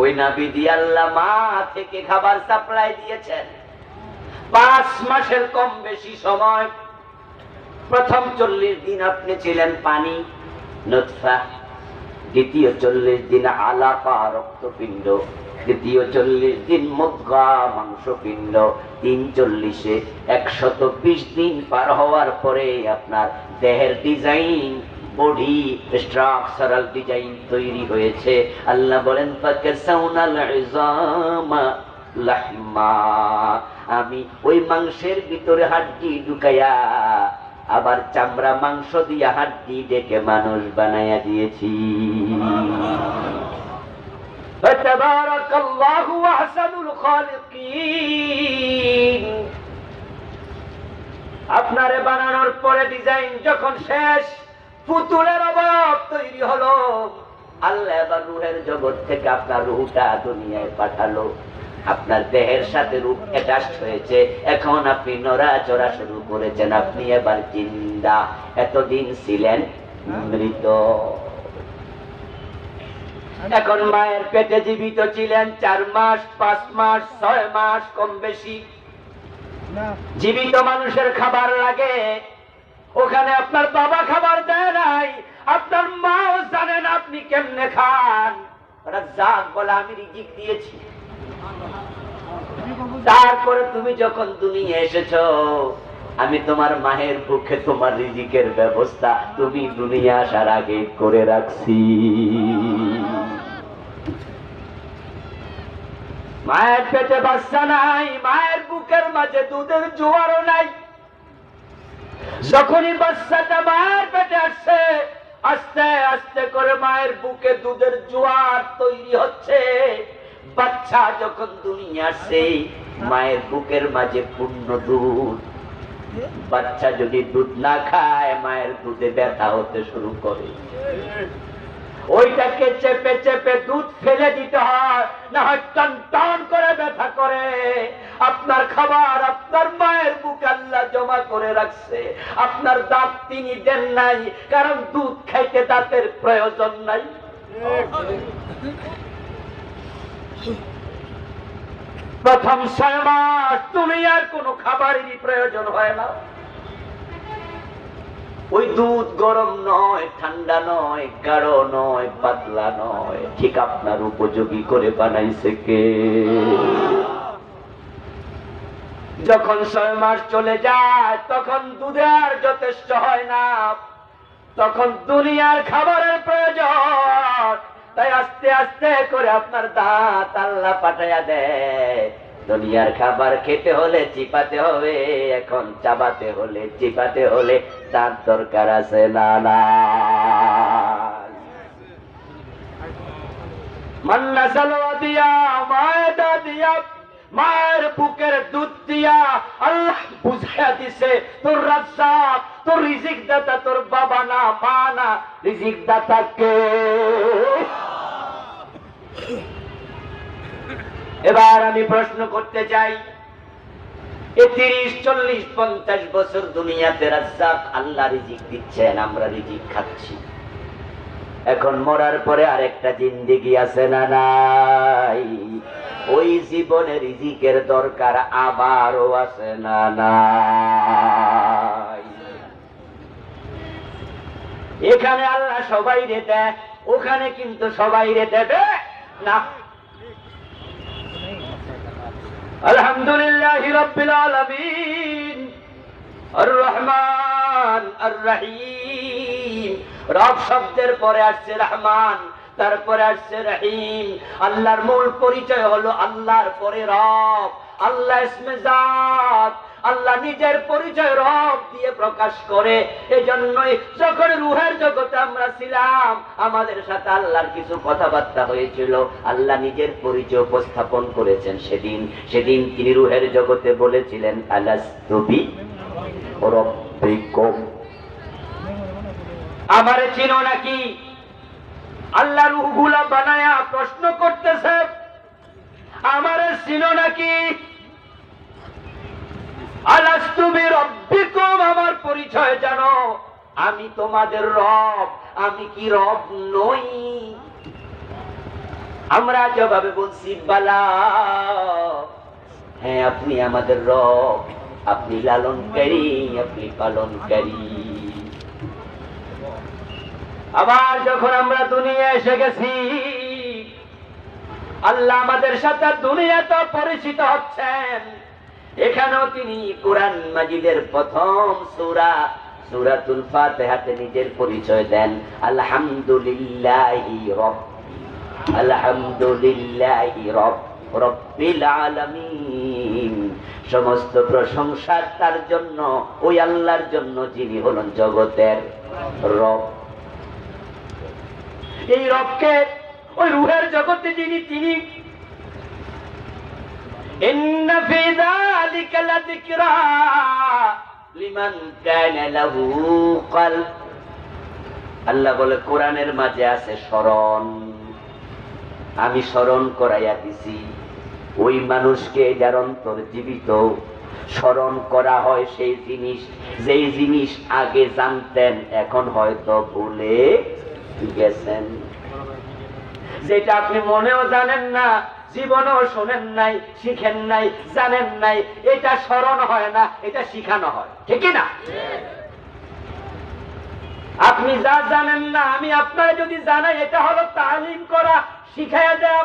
ওই নাভি দিয়ে আল্লাহ মা থেকে খাবার সাপ্লাই দিয়েছেন 5 মাসের কম বেশি সময়। প্রথম 40 দিন আপনি ছিলেন পানি, নুতফা। দ্বিতীয় 40 দিন আলাকা, রক্তপিণ্ড। তৃতীয় 40 দিন মুদগা, মাংসপিণ্ড। 340-এ 120 দিন পার হওয়ার পরে আপনার দেহের ডিজাইন, বডি স্ট্রাকচারাল ডিজাইন তৈরি হয়েছে। আল্লাহ বলেন ফাকাসাউনাল ইজামা লাহমা, আমি ওই মাংসের ভিতরে হাড্ডি ঢুকাইয়া আবার চামড়া মাংস দিয়া হাড্ডি ডেকে মানুষ বানাইয়া দিয়েছি। তাবারাকাল্লাহু আহসানুল খালিকিন। আপনারে বানানোর পরে ডিজাইন যখন শেষ, পুতুলের অভাব তৈরি হলো, আল্লাহ এবার রূহের জগৎ থেকে আপনার রূহটা দুনিয়ায় পাঠালো। আপনার দেহের সাথে রূহ অ্যাটাচড হয়েছে, এখন আপনি নড়াচড়া শুরু করেছেন, আপনি এবার জিন্দা। এতদিন ছিলেন মৃত। এখন মায়ের পেটে জীবিত ছিলেন 4 মাস, 5 মাস, 6 মাস কম বেশি। জীবিত মানুষের খাবার লাগে, ওখানে আপনার বাবা খাবার দেয় নাই, আপনার মাও জানেন আপনি কেমনে খান। রাজ্জাক বলে আমি রিজিক দিয়েছি। তারপরে তুমি যখন দুনিয়া এসেছো, আমি তোমার মায়ের বুকে তোমার রিজিকের ব্যবস্থা তুমি দুনিয়া আসার আগে করে রাখছি। মায়ের পেটে বাচ্চা নাই, মায়ের বুকের মাঝে দুধের জোয়ারও নাই। যখনই বাচ্চাটা মায়ের পেটে আসছে, আস্তে আস্তে করে মায়ের বুকে দুধের জোয়ার তৈরি হচ্ছে। বাচ্চা যখন দুনিয়া আসছে, মায়ের বুকের মাঝে পূর্ণ দুধ। বাচ্চা যদি দুধ না খায়, মায়ের দুধে ব্যথা হতে শুরু করে। ওইটাকে চেপে চেপে দুধ ফেলে দিতে হয়, না হয় টান টান করে ব্যথা করে। আপনার খাবার আপনার মায়ের বুকে আল্লাহ জমা করে রাখছে। আপনার দাঁত তিনি দেন নাই, কারণ দুধ খাইতে দাঁতের প্রয়োজন নাই। প্রথম 6 মাস দুনিয়ার কোনো খাবারেরই প্রয়োজন হয় না। ওই দুধ গরম নয়, ঠান্ডা নয়, গাঢ় নয়, পাতলা নয়, ঠিক আপনার উপযোগী করে বানাইছে কে? যখন 6 মাস চলে যায়, তখন দুধে আর যথেষ্ট হয় না, তখন দুনিয়ার খাবারের প্রয়োজন। তাই আস্তে আস্তে করে আপনার দাঁত আল্লাহ পাঠাইয়া দেয়। দুনিয়ার খাবার খেতে হলে চিপাতে হবে, এখন চাবাতে হলে চিপাতে হলে দাঁত দরকার আছে না? না, মান্না সালোয়া দিয়া, মায়েদা দিয়া, মায়ের বুকের দুধ দিয়া আল্লাহ বুঝাইয়া দিছে তোর রাজ্জাক, তোর রিজিক দাতা তোর বাবা না, মা না, রিজিক দাতা কে? এবার আমি প্রশ্ন করতে চাই, 30, 40, 50 বছর দুনিয়াতে রাজ্জাক আল্লাহ রিজিক দিচ্ছেন, আমরা রিজিক খাচ্ছি। এখন মরার পরে আরেকটা জিন্দেগি আছে না নাই? ওই জীবনে রিজিকের দরকার আবারও আছে না নাই? এখানে আল্লাহ সবাই রে দেয়, ওখানে কিন্তু সবাই রে দেবে না। আলহামদুলিল্লাহি রাব্বিল আলামিন, আর রহমান আর রহিম। রব শব্দের পরে আসছে রহমান, তারপরে আসছে রহিম। আল্লাহর মূল পরিচয় হলো আল্লাহর পরে রব। আল্লাহ ইসমে জাত, আল্লাহ নিজের পরিচয় রব দিয়ে প্রকাশ করে। এজন্যই যখন রূহের জগতে আমরা ছিলাম, আমাদের সাথে আল্লাহর কিছু কথাবার্তা হয়েছিল, আল্লাহ নিজের পরিচয় উপস্থাপন করেছেন। সেদিন তিনি রূহের জগতে বলেছিলেন, আলাস্তু বিরাব্বিকুম, আমারে চিনো নাকি? আল্লাহ রূহগুলা বানায়া প্রশ্ন করতেছে, আমারে চিনো নাকি? আলাস্তু বিরাব্বিকুম, আমার পরিচয় জানো? আমি তোমাদের রব। আমি কি রব নই? আমরা জবাবে বলছি, বালা, হ্যাঁ আপনি আমাদের রব, আপনি লালনকারী, আপনি পালনকারী। আবার যখন আমরা দুনিয়া এসে গেছি, আল্লাহ আমাদের সাথে দুনিয়াতে পরিচিত হচ্ছেন। এখানেও তিনি কোরআন মাজিদের প্রথম সূরা সূরাতুল ফাতিহাতে নিজের পরিচয় দেন, আলহামদুলিল্লাহি রব্বিল আলামিন। সমস্ত প্রশংসা তার জন্য, ওই আল্লাহর জন্য যিনি হলেন জগতের রব। এই রবকে ওই রূহের জগতে তিনি ইন্না ফি যালিকা লাযিকরা লিমান কানা লাহু কলব। আল্লাহ বলে কোরআনের মাঝে আছে স্মরণ। আমি স্মরণ করাইয়া দিছি ওই মানুষকে যার অন্তর জীবিত। স্মরণ করা হয় সেই জিনিস, যেই জিনিস আগে জানতেন এখন হয়তো ভুলে গেছেন, যেটা আপনি মনেও জানেন না, জীবনেও শোনেন নাই, শিখেন নাই, জানেন নাই, এটা স্মরণ হয় না, এটা শিখানো হয়, ঠিক না? আপনি যা জানেন না আমি আপনার যদি জানাই, এটা হলো তালিম করা, শিখাইয়া দেওয়া।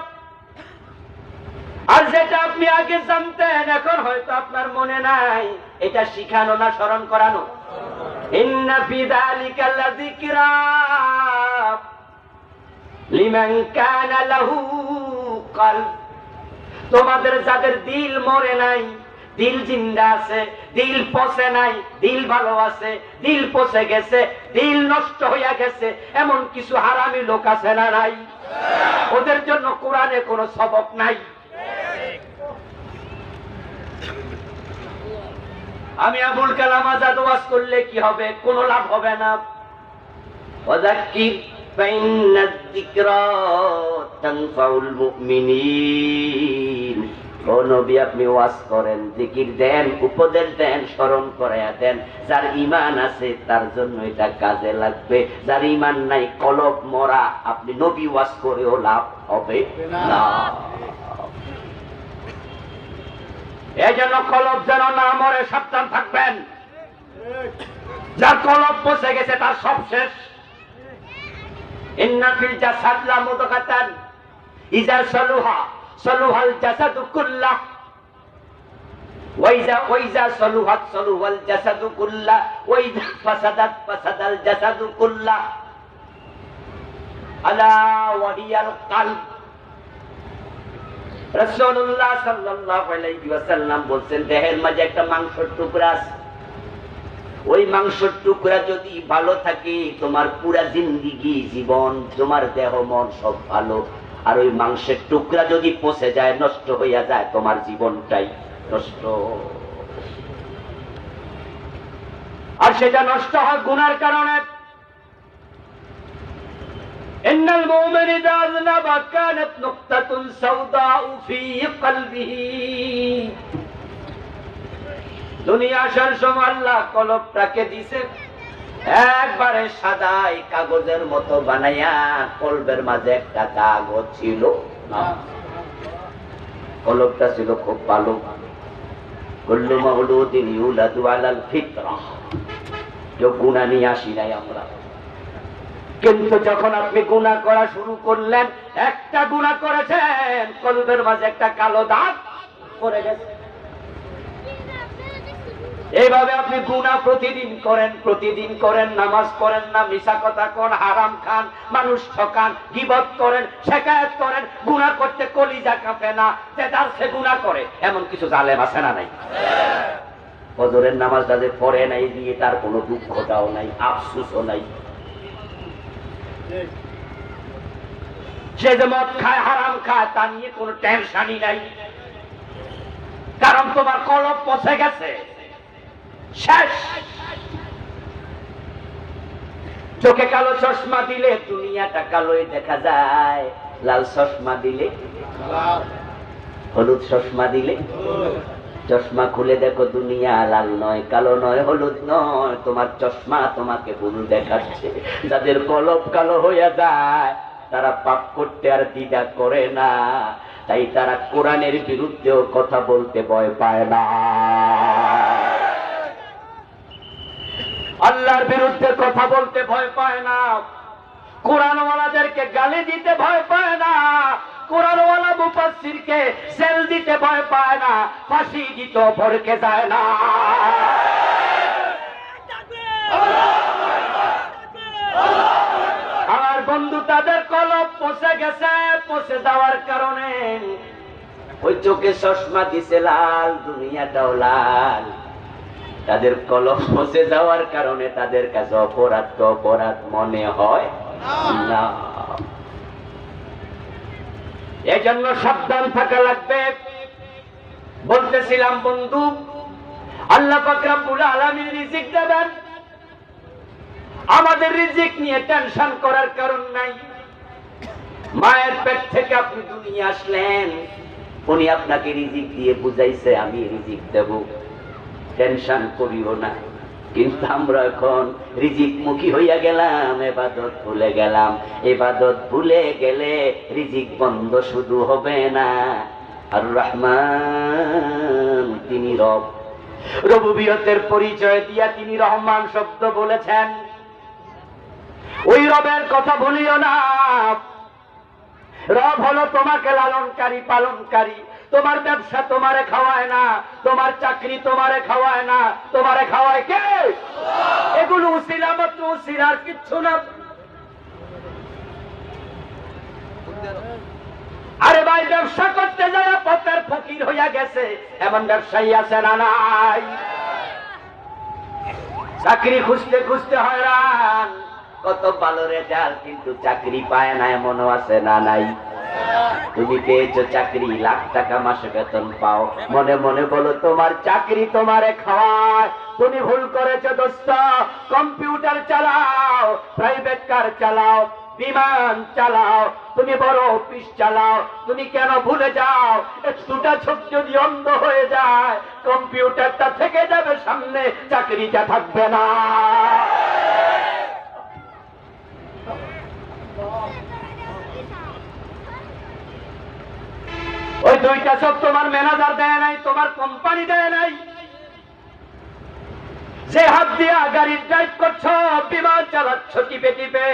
আর যেটা আপনি আগে জানতেন এখন হয়তো আপনার মনে নাই, এটা শিখানো না স্মরণ করানো? ইন্না ফি যালিকা লাযিকরা লিমান কানা লাহু কলব। তোমাদের যাদের দিল মরে নাই, দিল জিন্দা আছে, দিল পচে নাই, দিল ভালো আছে, দিল পচে গেছে, দিল নষ্ট হইয়া গেছে, এমন কিছু হারামি লোক আছে না নাই? ওদের জন্য কোরআনে কোনো সবক নাই। আমি আবুল কালাম আজাদ ওয়াজ করলে কি হবে? কোনো লাভ হবে না। ওয়াযাক্কির ফাইন্নায যিকরা তানফাউল মুমিনিন। ও নবী, আপনি ওয়াজ করেন, জিকির দেন, উপদেশ দেন, স্মরণ করায়া দেন। যার ঈমান আছে তার জন্য এটা কাজে লাগবে, যার ঈমান নাই, কলব মরা, আপনি নবী ওয়াজ করেও লাভ হবে না। এই জন্য কলব যেন না মরে সাবধান থাকবেন। যার কলব পচে গেছে তার সব শেষ। ইন্না ফিল জাসাদ লামুদগাতান ইযা সালুহা সালুহাল জাসাদু কুল্লাহ ওয়া ইযা সালুহাত সালুহাল জাসাদু কুল্লাহ ওয়া ইযা ফাসাদাত ফাসাদাল জাসাদু কুল্লাহ আলা ওয়া হিয়াল কলব। রাসূলুল্লাহ সাল্লাল্লাহু আলাইহি ওয়াসাল্লাম বলেন, দেহের মাঝে একটা মাংসের টুকরা আছে, ওই মাংসের টুকরা যদি ভালো থাকে তোমার পুরা জিন্দেগি, জীবন, তোমার দেহ মন সব ভালো। আর ওই মাংসের টুকরা যদি পচে যায়, নষ্ট হইয়া যায়, তোমার জীবনটাই নষ্ট। আর সেটা নষ্ট হয় গুনার কারণে। ইন্নাল মুমিন ইযা আযনাবা কানাত নুকতাতুন সাওদাউ ফি কলবিহি। দুনিয়া আসার সময় আল্লাহ কলবটাকে দিছে একবারে সাদাই কাগজের মতো বানাইয়া, কলবের মাঝে একটা কাগজ ছিল না। কলবটা ছিল খুব ভালো। কুল্লু মাউলুদিন ইউলাদু আলাল ফিতরা। কেউ গুনাহ নিয়ে আসি নাই আমরা, কিন্তু যখন আপনি গুনাহ করা শুরু করলেন, একটা গুনাহ করেছেন, কলবের মাঝে একটা কালো দাগ পড়ে গেছে। এইভাবে আপনি গুনাহ প্রতিদিন করেন, নামাজ পড়েন না, মিশা কথা কোন, হারাম খান, মানুষ ঠকান, গীবত করেন, শিকায়াত করেন, গুনাহ করতে কলিজা কাঁপে না, যে তার সে গুনাহ করে, এমন কিছু জালেম আছে না নাই? ফজরের নামাজ তাদের পড়ে নাই দিয়ে তার কোনো দুঃখটাও নাই, আফসোসও নাই। সে যে মদ খায়, হারাম খায়, তা নিয়ে কোনো টেনশনই নাই, কারণ তোমার কলব পচে গেছে, শেষ। চোখে কালো চশমা দিলে দুনিয়াটা কালোই দেখা যায়, লাল চশমা দিলে, হলুদ চশমা দিলে, চশমা খুলে দেখো দুনিয়া লাল নয়, কালো নয়, হলুদ নয়, তোমার চশমা তোমাকে ভুল দেখাচ্ছে। যাদের কলব কালো হইয়া যায় তারা পাপ করতে আর দ্বিধা করে না, তাই তারা কোরআনের বিরুদ্ধেও কথা বলতে ভয় পায় না, আল্লাহর বিরুদ্ধে কথা বলতে ভয় পায় না, কোরআনওয়ালাদেরকে গালি দিতে ভয় পায় না, কোরআনওয়ালা মুফাসসিরকে সেল দিতে ভয় পায় না, ফাঁসি দিতে ভরকে যায় না। আমার বন্ধু, তাদের কলব পচে গেছে, পচে যাওয়ার কারণে ওই চোখে চশমা দিছে লাল, দুনিয়াটাও লাল। তাদের কলব পচে যাওয়ার কারণে তাদের কাছে অপরাধ তো অপরাধ মনে হয় না। এজন্য সাবধান থাকা লাগবে। বলতেছিলাম বন্ধু, আল্লাহ পাক রব্বুল আলামিন রিজিক দেবেন, আমাদের রিজিক নিয়ে টেনশন করার কারণ নাই। মায়ের পেট থেকে আপনি দুনিয়া আসলেন, উনি আপনাকে রিজিক দিয়ে বুঝাইছে আমি রিজিক দেব, টেনশন করিও না। কিন্তু আমরা এখন রিজিকমুখী হইয়া গেলাম, ইবাদত ভুলে গেলাম। ইবাদত ভুলে গেলে রিজিক বন্ধ শুধু হবে না, আর রহমান তিনি রব। রবুবিয়তের পরিচয় দিয়া তিনি রহমান শব্দ বলেছেন। ওই রবের কথা বলিও না। রব হলো তোমাকে লালনকারী, পালনকারী। তোমার ব্যবসা তোমারে খাওয়ায় না, তোমার চাকরি তোমারে খাওয়ায় না, তোমারে খাওয়ায় কে? এগুলো উসিলা মাত্র, উসিলার কিচ্ছু না। আরে ভাই, ব্যবসা করতে যায় পথের ফকির হইয়া গেছে, এমন ব্যবসায়ী আছে না নাই? চাকরি খুঁজতে খুঁজতে হয়রান, কত ভালো রেজাল্ট কিন্তু চাকরি পায় না, এমনও আছে না নাই? তুমি পেয়েছো চাকরি, লাখ টাকা মাসে বেতন পাও, মনে মনে বলো তোমার চাকরি তোমারে খাওয়ায়। তুমি ভুল করেছো দোস্ত। কম্পিউটার চালাও, প্রাইভেট কার চালাও, বিমান চালাও, তুমি বড় অফিস চালাও, তুমি কেন ভুলে যাও একটুটা চোখ যদি অন্ধ হয়ে যায়, কম্পিউটারটা থেকে যাবে সামনে, চাকরিটা থাকবে না। ওই দুইটা চোখ তোমার ম্যানেজার দেয় নাই, তোমার কোম্পানি দেয় নাই। যে হাত দিয়া গাড়ি ড্রাইভ করছো, বিমান চালাচ্ছ টিপে টিপে,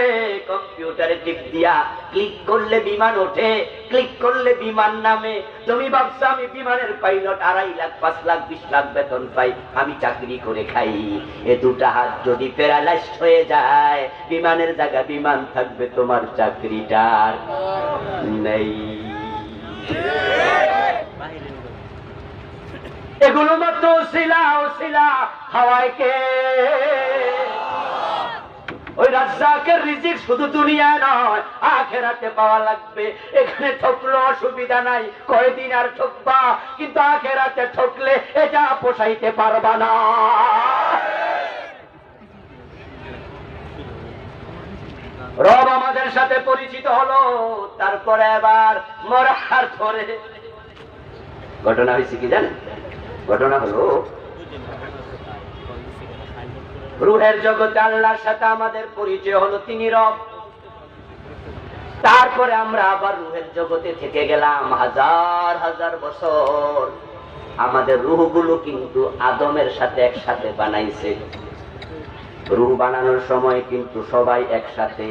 কম্পিউটারে টিপ দিয়া ক্লিক করলে বিমান ওঠে, ক্লিক করলে বিমান নামে। তুমি ভাবছো আমি বিমানের পাইলট, 2.5 লাখ 5 লাখ 20 লাখ বেতন পাই, আমি চাকরি করে খাই। এ দুটা হাত যদি প্যারালাইজড হয়ে যায়, বিমানের জায়গা বিমান থাকবে, তোমার চাকরিটার নেই। এগুলো মাত্র উসিলা, উসিলা হাওয়ায় কে? ওই রাজ্জাকের রিজিক শুধু দুনিয়া নয়, আখেরাতে পাওয়া লাগবে। এখানে ঠকলো অসুবিধা নাই, কয়দিন আর ঠকবা, কিন্তু আখেরাতে ঠকলে এটা পোষাইতে পারবা না। রব আমাদের সাথে পরিচিত হলো, তারপরে আবার মরার পরে ঘটনা হয়েছে কি জানেন? ঘটনা হলো রূহের জগতে আল্লাহর সাথে আমাদের পরিচয় হলো, তিনি রব। তারপরে আমরা আবার রূহের জগতে থেকে গেলাম হাজার হাজার বছর। আমাদের রূহগুলো কিন্তু আদমের সাথে একসাথে বানাইছে। রূহ বানানোর সময় কিন্তু সবাই একসাথে।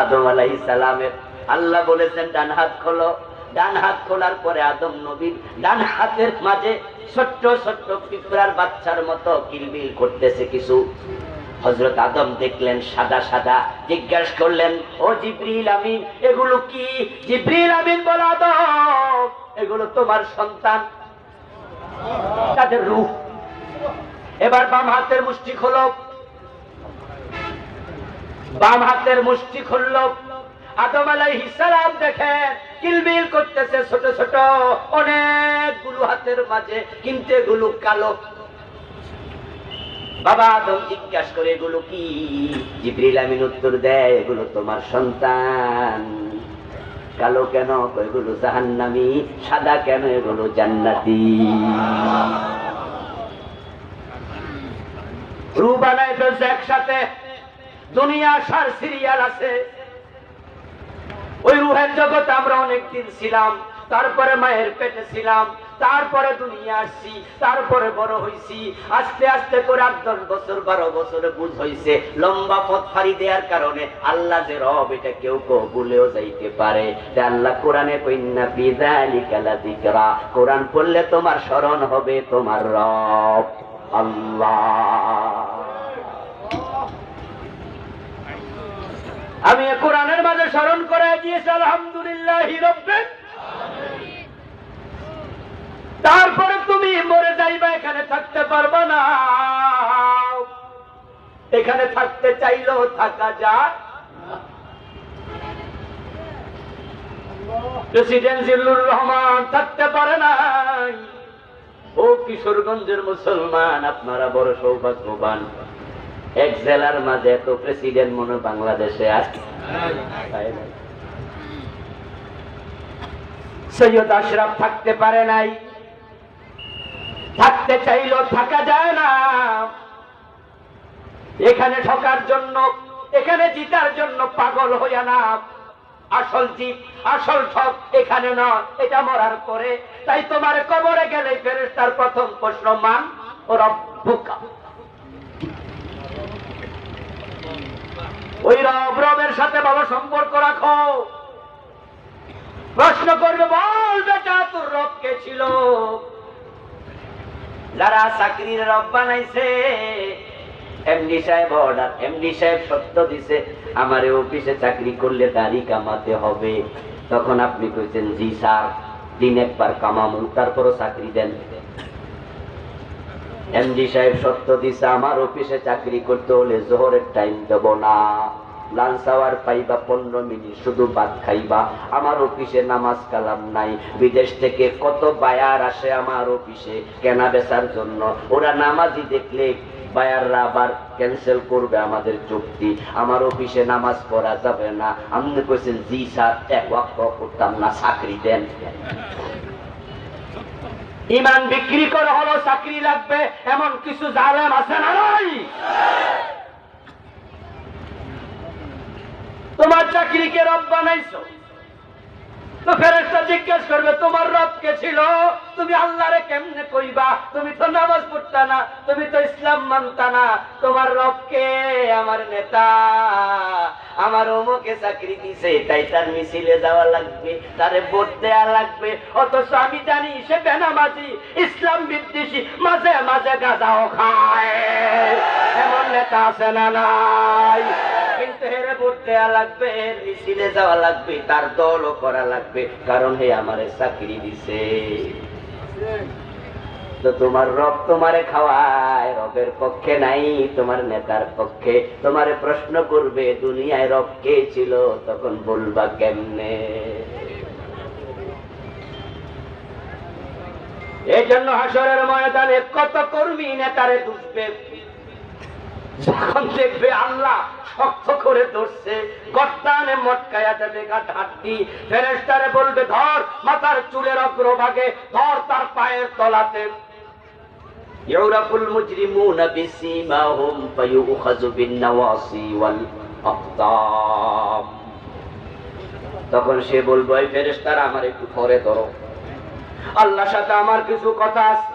আদম আলাইহিস সালামের আল্লাহ বলেছেন ডান হাত খোলো, ডান হাত খোলার পরে আদম নবীর ডান হাতের মাঝে ছোট্ট ছোট্ট পিঁপড়ার বাচ্চার মতো কিলবিল করতেছে কিছু। হযরত আদম দেখলেন সাদা সাদা, জিজ্ঞাসা করলেন, ও জিবরিল আমিন, এগুলো কি? জিবরিল আমিন বলে, আদম এগুলো তোমার সন্তান, তাদের রূহ। এবার বাম হাতের মুষ্টি খোলো। বাম হাতের মুষ্টি খুলল। আদম আলাইহিস সালাম দেখেন কিলবিল করতেছে ছোট ছোট অনেকগুলো হাতের মাঝে, কিন্তু এগুলো কালো। বাবা আদম জিজ্ঞাসা করে, এগুলো কি? জিবরিল আমিন উত্তর দেয়, এগুলো তোমার সন্তান। কালো কেন? এগুলো জাহান্নামী। সাদা কেন? এগুলো জান্নাতি। রূহ বানায় ফেলছে একসাথে। দুনিয়া সার সিরিয়াল আছে। ওই রূহের জগতে আমরা অনেকদিন ছিলাম, তারপরে মায়ের পেটে ছিলাম, তারপরে দুনিয়া আসছি, তারপরে বড় হইছি। আস্তে আস্তে করে 8-10 বছর 12 বছরে বুঝ হইছে লম্বা পথ ফাড়ি দেওয়ার কারণে আল্লাহ যে রব এটা কেউ ভুলেও যাইতে পারে। তাই আল্লাহ কোরআনে কইন্না ফি যালিকা লাযিকরা, কোরআন পড়লে তোমার স্মরণ হবে তোমার রব আল্লাহ। আমি কোরআনের মাঝে স্মরণ করে দিয়েছি আলহামদুলিল্লাহি রাব্বিল আলামিন। তারপরে তুমি মরে যাইবা, এখানে থাকতে পারবা না। এখানে থাকতে চাইলেও থাকা যায়। প্রেসিডেন্ট জিল্লুর রহমান থাকতে পারে নাই। ও কিশোরগঞ্জের মুসলমান, আপনারা বড় সৌভাগ্যবান। এক জেলার মাঝে এত প্রেসিডেন্ট মনে বাংলাদেশে আছে। সৈয়দ আশরাফ থাকতে পারে নাই, থাকতে চাইলেও থাকা যায় না। এখানে ঠকার জন্য, এখানে জিতার জন্য পাগল হইয়া না। আসল জিত, আসল ঠক এখানে না, এটা মরার পরে। তাই তোমার কবরে গেলে ফেরেশতার প্রথম প্রশ্ন, মান রব্বুকা। ওই রবের সাথে ভালো সম্পর্ক রাখো। প্রশ্ন করবে, বল বেটা তোর রব কে ছিল? যারা চাকরির রব বানাইছে, এমডি সাহেব অর্ডার, এমডি সাহেব সত্য দিছে আমার অফিসে চাকরি করলে দাড়ি কামাতে হবে। তখন আপনি কইছেন জি স্যার, দিন একবার কামামু, তারপরও চাকরি দেন। এমডি সাহেব সত্য দিছে আমার অফিসে চাকরি করতে হলে জোহরের টাইম দেব না, লাঞ্চ আওয়ার পাইবা 15 মিনিট, শুধু ভাত খাইবা। আমার অফিসে নামাজ কালাম নাই। বিদেশ থেকে কত বায়ার আসে আমার অফিসে কেনা বেচার জন্য, ওরা নামাজি দেখলে বায়াররা আবার ক্যান্সেল করবে আমাদের চুক্তি। আমার অফিসে নামাজ পড়া যাবে না। আপনি কইছেন জি স্যার, এক ওয়াক্ত করতাম না, চাকরি দেন। ইমান বিক্রি করে হলো চাকরি লাগবে, এমন কিছু জালেম আছে না নাই? তোমার চাকরিকে রব বানাইছো, তো ফেরেশতা জিজ্ঞেস করবে তোমার রব কে ছিল? তুমি আল্লাহরে কেমনে কইবা? তুমি তো নামাজ পড়তা না, তুমি তো ইসলাম মানতা না। তোমার রব কে? আমার নেতা, আমার অমুকে চাকরি দিছে, তাই তার মিছিলে যাওয়া লাগবে, তারে ভোট দেয়া লাগবে। অথচ আমি জানি সে বেনামাজি, ইসলাম বিদ্বেষী, মাঝে মাঝে গাঁজাও খায়। এমন নেতা আছে না নাই? কিন্তু হেরে ভোট দেয়া লাগবে, এর মিছিলে যাওয়া লাগবে, তার দলও করা লাগবে, কারণ হে আমারে চাকরি দিছে। তো তোমার রব তোমারে খাওয়ায়, রবের পক্ষে নাই, তোমার নেতার পক্ষে। তোমারে প্রশ্ন করবে দুনিয়ায় রব কে ছিল, তখন বলবা কেমনে? এই জন্য হাসরের ময়দানে কত কর্মী নেতারে দুষবে। যখন দেখবে আল্লাহ শক্ত করে ধরছে, গর্দানে মটকায়া দেবে হাড্ডি, ফেরেশতারে বলবে ধর মাথার চুলের অগ্রভাগে, ধর তার পায়ের তলাতে। ইউরাফুল মুজরিমুনা বিসীমাহুম ফায়ুখাযু বিন-নাওয়াসি ওয়াল আকদাম। তখন সে বলবে, এই ফেরেশতারা আমার একটু পরে ধরো, আল্লাহর সাথে আমার কিছু কথা আছে।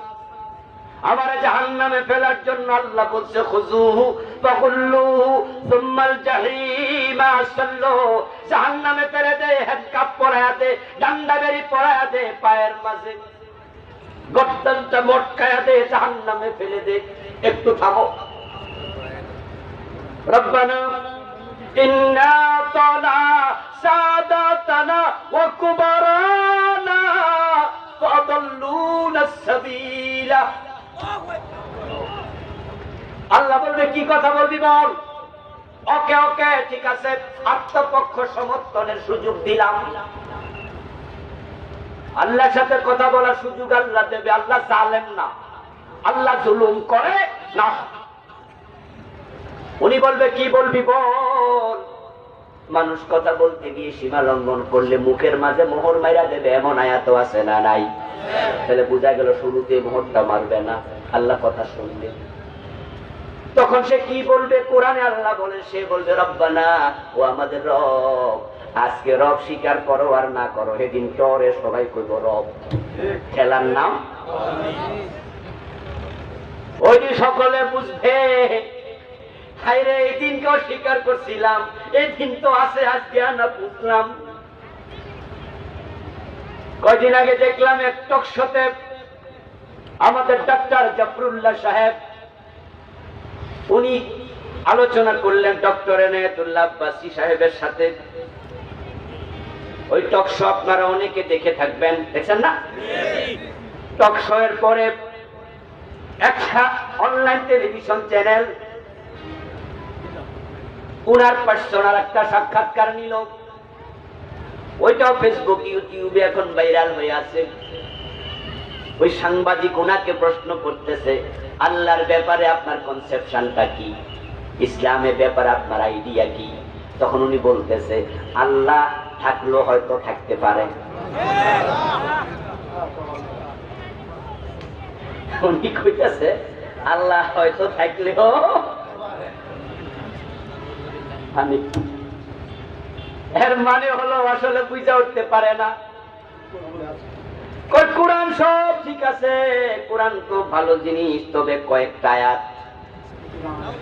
আমারে জাহান্নামে ফেলার জন্য আল্লাহ বলছে খুযুহু ফাকুল্লুহু সুম্মাল জাহিমা সাল্লু। জাহান্নামে ফেলে দে, হ্যান্ডকাপ পরায়া দে, ডান্ডা বেরি পরায়া দে, পায়ের মাঝে গর্দানটা মটকায়া দে, জাহান্নামে ফেলে দে। একটু থামো। রব্বানা ইন্না তানা সাদাতানা ওয়া কুবারানা ফাদাল্লুনা সাবিলা। আল্লাহ বলবে কি কথা বলবি বল। ওকে ওকে ঠিক আছে, আত্মপক্ষ সমর্থনের সুযোগ দিলাম। আল্লাহর সাথে কথা বলার সুযোগ আল্লাহ দেবে। আল্লাহ জালেম না, আল্লাহ জুলুম করে না। উনি বলবে কি বলবি বল। মানুষ কথা বলতে গিয়ে সীমা লঙ্ঘন করলে মুখের মাঝে মোহর মাইরা দেবে, এমন আয়াত আছে না নাই? তাহলে বোঝা গেল শুরুতে মোহরটা মারবে না, আল্লাহ কথা শুনবে। তখন সে কি বলবে? কোরআনে আল্লাহ বলে, সে বলবে রব্বানা, ও আমাদের রব। আজকে রব স্বীকার করো আর না করো, সেদিন টরে সবাই কইব রব। খেলার নাম ওই দিন সকলে বুঝবে, হায়রে এই দিনকে অস্বীকার করছিলাম, এই দিন তো আছে, আজকে না বুঝলাম। কয়দিন আগে দেখলাম এক টক শোতে আমাদের ডাক্তার জাফরুল্লাহ সাহেব, উনি আলোচনা করলেন ডক্টর এনায়েতুল্লাহ আব্বাসী সাহেবের সাথে। ওই টক শো আপনারা অনেকে দেখে থাকবেন, দেখছেন না? টক শো এর পরে একটা অনলাইন টেলিভিশন চ্যানেল উনার পার্সোনাল একটা সাক্ষাৎকার নিল। ওইটাও ফেসবুক ইউটিউবে এখন ভাইরাল হয়ে আছে। ওই সাংবাদিক ওনাকে প্রশ্ন করতেছে, আল্লাহর ব্যাপারে আপনার কনসেপশনটা কি, ইসলামের ব্যাপারে আপনার আইডিয়া কি? তখন উনি বলতেছে, আল্লাহ থাকলেও হয়তো থাকতে পারে। উনি কইতেছে আল্লাহ হয়তো থাকলেও হানিফ। এর মানে হলো আসলে বুঝে উঠতে পারে না। কোরআন সব ঠিক আছে, কোরআন তো ভালো জিনিস, তবে কয়েকটা আয়াত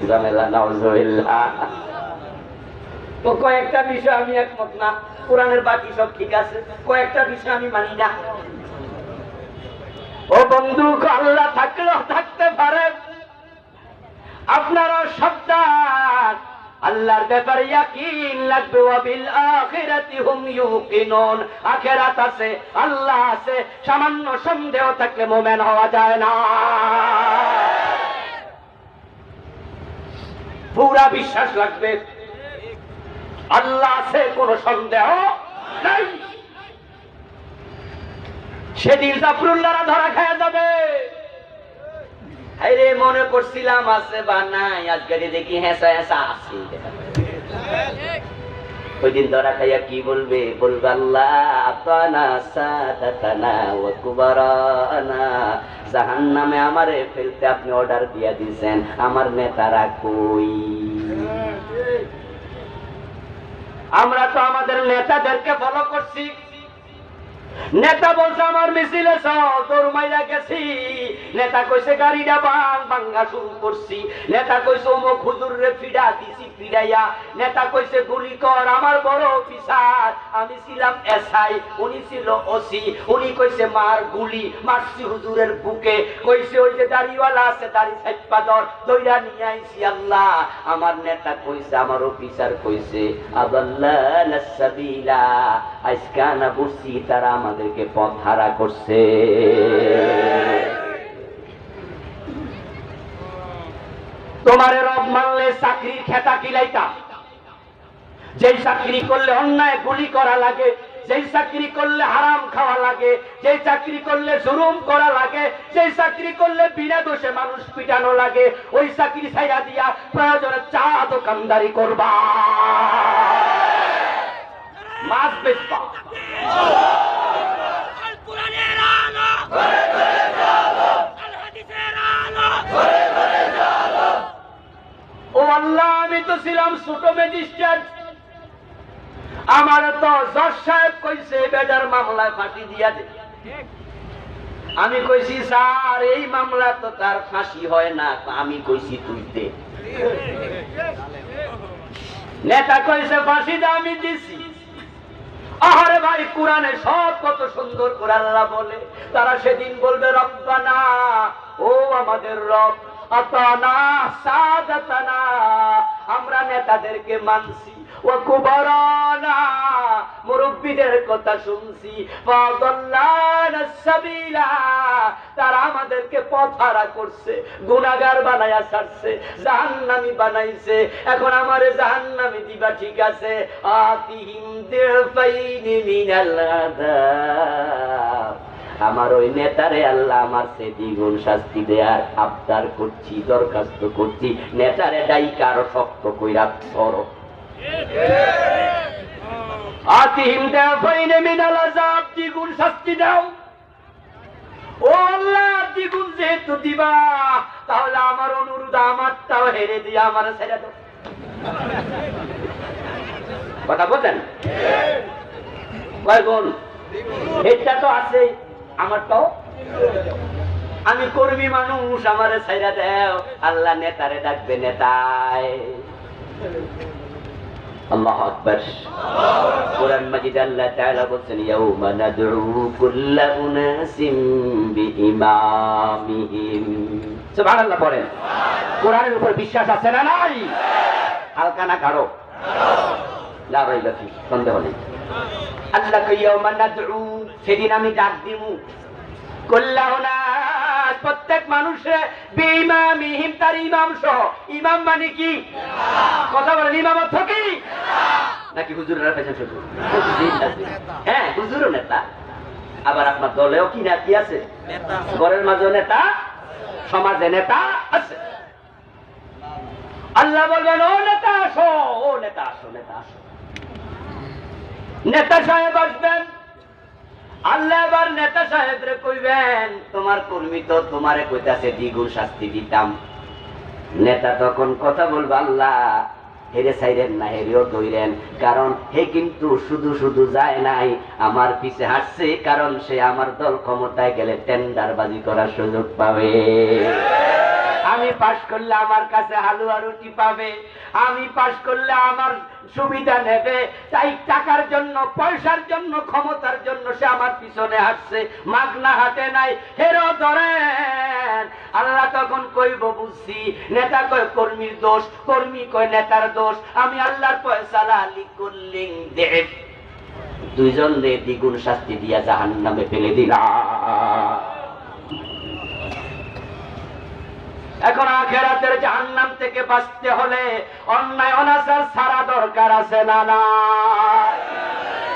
ঝামেলা, নাউজুবিল্লাহ। তো কয়েকটা বিষয় আমি একমত না। কোরআনের বাকি সব ঠিক আছে, কয়েকটা বিষয় আমি মানি না। ও বন্ধু, আল্লাহ থাকলেও থাকতে পারে, আপনারা সাবধান, আল্লাহর ব্যাপারে ইয়াকিন লাগবে। ওয়া বিল আখিরাতি হুম ইউকিনুন, আখিরাত আছে, আল্লাহ আছে, সামান্য সন্দেহ থাকলে মুমিন হওয়া যায় না। পুরা বিশ্বাস লাগবে, আল্লাহ আছে, কোনো সন্দেহ নাই। সেদিন জাফরুল্লাহরা ধরা খায়া যাবে। আরে মনে করছিলাম আছে বা নাই, আজকে দেখি হেসা হেসা আছে। ওই দিন ধরা খাইয়া কি বলবে? বলবে আল্লাহ আতানা সাদাতানা ওয়া কুবারানা, জাহান্নামে আমারে ফেলতে আপনি অর্ডার দিয়া দিয়েছেন, আমার নেতারা কই? আমরা তো আমাদের নেতাদেরকে ফলো করছি। নেতা বলছে আমার মিছিলে দৌড় মাইরা গেছি, নেতা কইছে গাড়িটা ভাঙ্গা শুরু করছি, নেতা কইছে অমুক হুজুরে ফিডা দিছি ফিরাইয়া, নেতা কইছে গুলি কর, আমার বড় অফিসার, আমি ছিলাম এসআই, উনি ছিল ওসি, উনি কইছে মার গুলি, মারছি হুজুরের বুকে, কইছে ওই যে দাড়িওয়ালা আছে দাড়ি ছাইপা ধর, দইরা নিয়ে আইছি। আল্লাহ, আমার নেতা কইছে, আমার অফিসার কইছে আদাল্লানা সাবিলা, আজকে না বুঝছি তারা আমাদেরকে পথ হারা করছে। তোমার রব মানলে চাকরির খেতা কিলাইতা, যেই চাকরি করলে অন্যায় গুলি করা লাগে, যেই চাকরি করলে হারাম খাওয়া লাগে, যেই চাকরি করলে জুলুম করা লাগে, যেই চাকরি করলে বিনা দোষে মানুষ পিটানো লাগে, ওই চাকরি ছাইরা দিয়া প্রয়োজনে চা দোকানদারি করবা, মাছ বেচবা। ও আল্লাহ, আমি তো ছিলাম ছোট ম্যাজিস্ট্রেট, আমার তো জজ সাহেব কইছে বেটার মামলায় ফাঁসি দিয়া দে। আমি কইছি স্যার এই মামলা তো তার ফাঁসি হয় না, আমি কইছি তুই দে। নেতা কইছে ফাঁসি দে, আমি দিছি। আরে ভাই, কোরআনে সব কত সুন্দর করে আল্লাহ বলে, তারা সেদিন বলবে রব্বানা, ও আমাদের রব, আতানা সাদাতানা, আমরা নেতাদেরকে মানছি, ওয়া কুবারানা, মুরব্বিদের কথা শুনছি, ফাদাল্লানা সাবিলা, তারা আমাদেরকে পথ হারা করছে, গুনাহগার বানায়া ছাড়ছে, জাহান্নামী বানাইছে, এখন আমারে জাহান্নামী দিবা, ঠিক আছে, আতিহিম দিফাইনি মিনাল আযাব, আমার ওই নেতারে আল্লাহ আমার সে দ্বিগুণ শাস্তি দেয়ার আবদার করছি, দরখাস্ত করছি, নেতারে ডাইকা আরো শক্ত কইরা ধরো। আতিহিম দিফাইনি মিনাল আযাব, দ্বিগুণ শাস্তি দাও। ও আল্লাহ, দ্বিগুণ যেহেতু দিবা, তাহলে আমার অনুরোধ, আমারটাও হেরে দিয়া আমার ছেড়ে দাও। কথা বলেন কয় গুণ? এটা তো আছে, আমারটাও। আমি কর্মী মানুষ, আমারে ছাইরা দেও। আল্লাহ নেতারে ডাকবে, নেতায়। আল্লাহু আকবার। কোরআন মাজিদ আল্লাহ তাআলা বলেন, ইয়াউমা নাদউ কুল্লা উনাসিম বিইমামিহিম। সুবহানাল্লাহ পড়েন। কোরআনের উপর বিশ্বাস আছে না নাই? হালকা না গাঢ়? লা রাইবা ফি, সন্দেহ নেই। আল্লাহ কই ইয়াউমা নাদউ, সেদিন আমি ডাক দিমু কুল্লা উনাস, প্রত্যেক মানুষে বিইমামিহিম, তার ইমাম সহ। ইমাম মানে কি? কথা বলেন, ইমাম অর্থ কি? নাকি হুজুরেরা পেছন শুধু? হ্যাঁ, হুজুরও নেতা, আবার আপনার দলেও কি না কি আছে, ঘরের মাঝে নেতা, সমাজে নেতা আছে। আল্লাহ বলবেন, ও নেতা আসো, ও নেতা আসো, নেতা আসো। নেতা সাহেব আসবেন। আল্লাহ এবার নেতা সাহেবরে কইবেন, তোমার কর্মী তো তোমারে কইতাছে দ্বিগুণ শাস্তি দিতাম। নেতা তখন কথা বলবে, আল্লাহ হেরে ছাইরেন না, হেরেও ধইরেন, কারণ হে কিন্তু শুধু শুধু যায় নাই, আমার পিছে হাঁটছে, কারণ সে আমার দল ক্ষমতায় গেলে টেন্ডারবাজি করার সুযোগ পাবে। আমি পাশ করলে আমার কাছে হালুয়া রুটি পাবে, আমি পাশ করলে আমার সুবিধা নেবে, তাই টাকার জন্য, পয়সার জন্য, ক্ষমতার জন্য সে আমার পিছনে হাঁটছে, মাগনা হাঁটে নাই, হেরো ধরেন। আল্লাহ তখন কইব বুঝছি, নেতা কয় কর্মীর দোষ, কর্মী কয় নেতার দোষ, আমি আল্লাহর ফয়সালা লিকুল্লিন দেব, দুইজনকে দ্বিগুণ শাস্তি দিয়া জাহান্নামে ফেলে দিলাম। এখন আখিরাতের জাহান্নাম থেকে বাঁচতে হলে অন্যায় অনাচার ছাড়া দরকার আছে না না?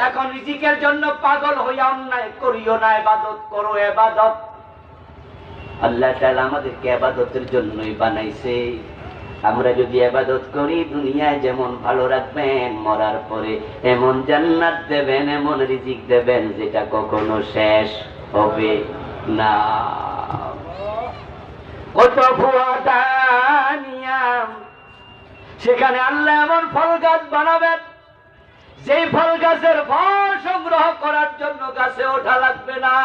এখন রিজিকের জন্য পাগল হইয়া অন্যায় করিও না, ইবাদত করো, ইবাদত। আল্লাহ তাআলা আমাদেরকে ইবাদতের জন্যই বানাইছে। আমরা যদি ইবাদত করি, দুনিয়ায় যেমন ভালো রাখবেন, মরার পরে এমন জান্নাত দেবেন, এমন রিজিক দেবেন, যেটা কখনো শেষ হবে না। কত ফুয়াদানিয়াম, সেখানে আল্লাহ এমন ফল গাছ বানাবেন, যেই ফল গাছের ফল সংগ্রহ করার জন্য গাছে ওঠা লাগবে না,